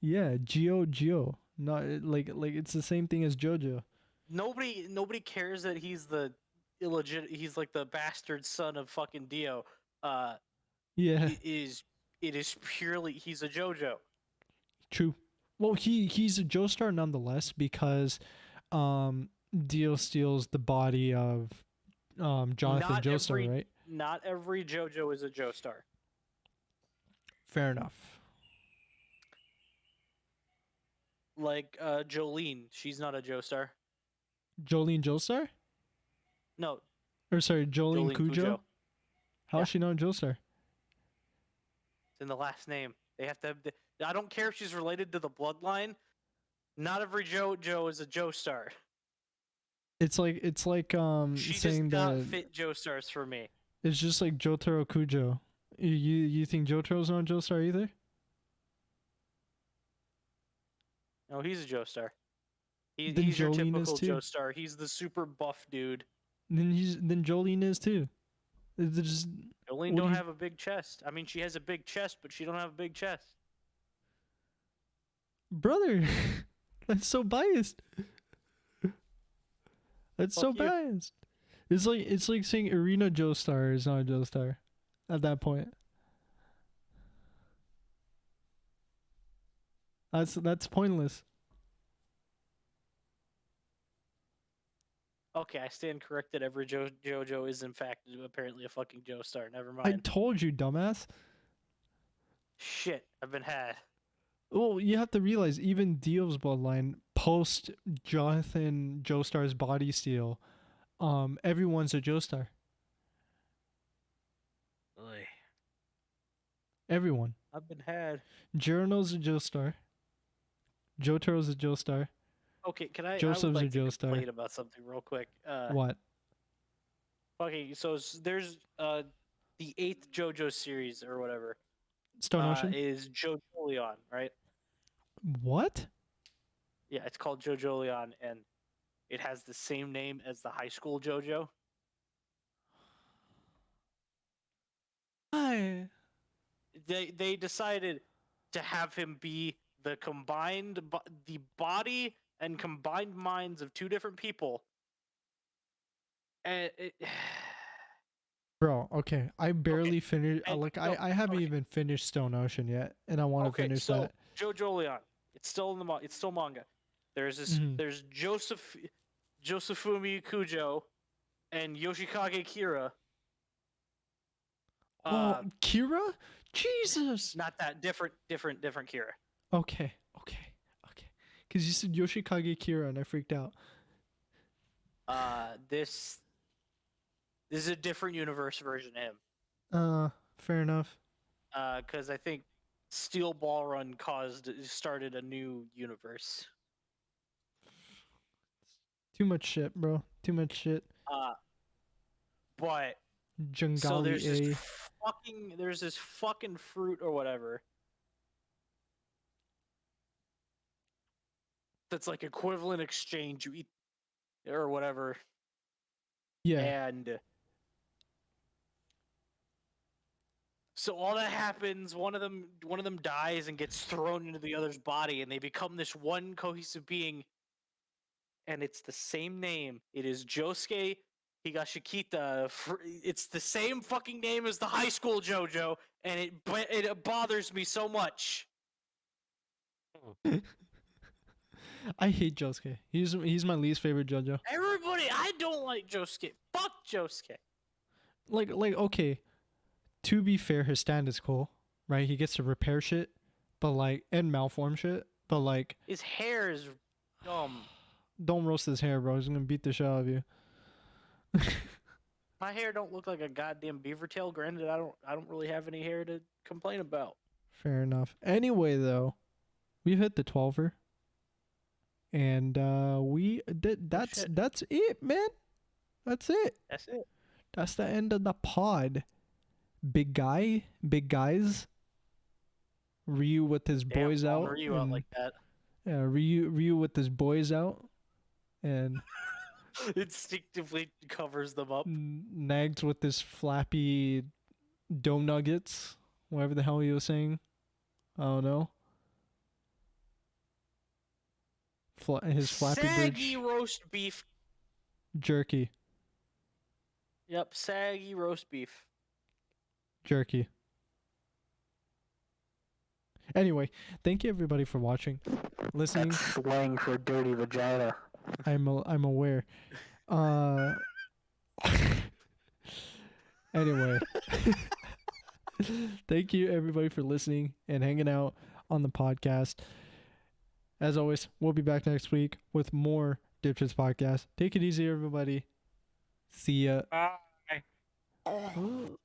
Yeah, Gio. Not like it's the same thing as JoJo. Nobody cares that he's the he's like the bastard son of fucking Dio. Uh Yeah, it is purely he's a JoJo. true. Well, he's a Joestar nonetheless because Dio steals the body of Jonathan Not Joestar, every right? not every JoJo is a Joestar. Fair enough. Like Jolene, she's not a Joestar. Jolene Joestar? No, Or sorry, Jolene Jolene Cujo? Cujo. How Yeah, is she not a Joestar? it's in the last name. They have to have I don't care if she's related to the bloodline. Not every JoJo is a Joestar. It's like She does saying not that fit Joestars for me. it's just like Jotaro Kujo. You think Jotaro's not a Joestar either? No, he's a Joestar. Then He's your Jolene is typical too. Joestar. He's the super buff dude. Then Jolene is too. It's just Jolene what do don't you have a big chest. I mean, she has a big chest, but she don't have a big chest. brother? That's so biased. That's so Fuck you. biased. It's like saying Arena Joestar is not a Joestar at that point. That's pointless. Okay, I stand corrected. Every JoJo is in fact apparently a fucking Joestar. Never I mind. told you, dumbass. Shit, I've been had. Well, you have to realize even Dio's bloodline post Jonathan Joestar's body steal, everyone's a Joestar. Oy. Everyone. I've been had. Giorno's a Joestar. Jotaro's a Joestar. Okay, can I would Joseph's a like to Joestar. complain about something real quick. What? Okay, so there's the eighth JoJo series or whatever. Stone Ocean? Is JoJo Leon, right? What? Yeah, it's called JoJo Leon, and it has the same name as the high school JoJo. Why? They decided to have him be the the body and combined minds of two different people. And Bro, okay. I barely finished. and Like, no, I haven't okay, even finished Stone Ocean yet, and I want to okay. finish So that. JoJo Leon, it's still in it's still manga. Mhm. There's Josefumi Kujo and Yoshikage Kira. Oh, Uh, Kira? Jesus! not that different Kira. Okay. Because you said Yoshikage Kira, and I freaked out. This is a different universe version of him. Fair enough. because I think Steel Ball Run started a new universe. Too much shit, bro. Too much shit. But so Jangali A. there's this fucking fruit or whatever that's like equivalent exchange. You eat or whatever, Yeah. and so all that happens. One of them dies and gets thrown into the other's body, and they become this one cohesive being. And it's the same name. It is Josuke Higashikita. It's the same fucking name as the high school JoJo, and it bothers me so much. I hate Josuke. He's my least favorite JoJo. Everybody, I don't like Josuke. Fuck Josuke. Like okay. To be fair, his stand is cool, right? He gets to repair shit, but like and malform shit, but like His hair is dumb. don't roast his hair, bro. He's gonna beat the shit out of you. My hair don't look like a goddamn beaver tail. Granted, I don't really have any hair to complain about. Fair enough. Anyway, though, we've hit the 12er. And we did Shit. that's it, man. That's it. That's it. That's the end of the pod. Big guys. Ryu with his Damn, boys calling out. Ryu out and- like that. Yeah, Ryu with his boys out. And Instinctively covers them up. Nags with his flappy dough nuggets. Whatever the hell he was saying. I don't know. His flappy bird Saggy roast beef. jerky. Yep, saggy roast beef. Jerky. Anyway, thank you everybody for watching, listening. That's slang for dirty vagina. I'm aware. Anyway, thank you everybody for listening and hanging out on the podcast. As always, we'll be back next week with more D.I.P.S.H.I.T.S podcast. Take it easy, everybody. See ya. Bye. Oh.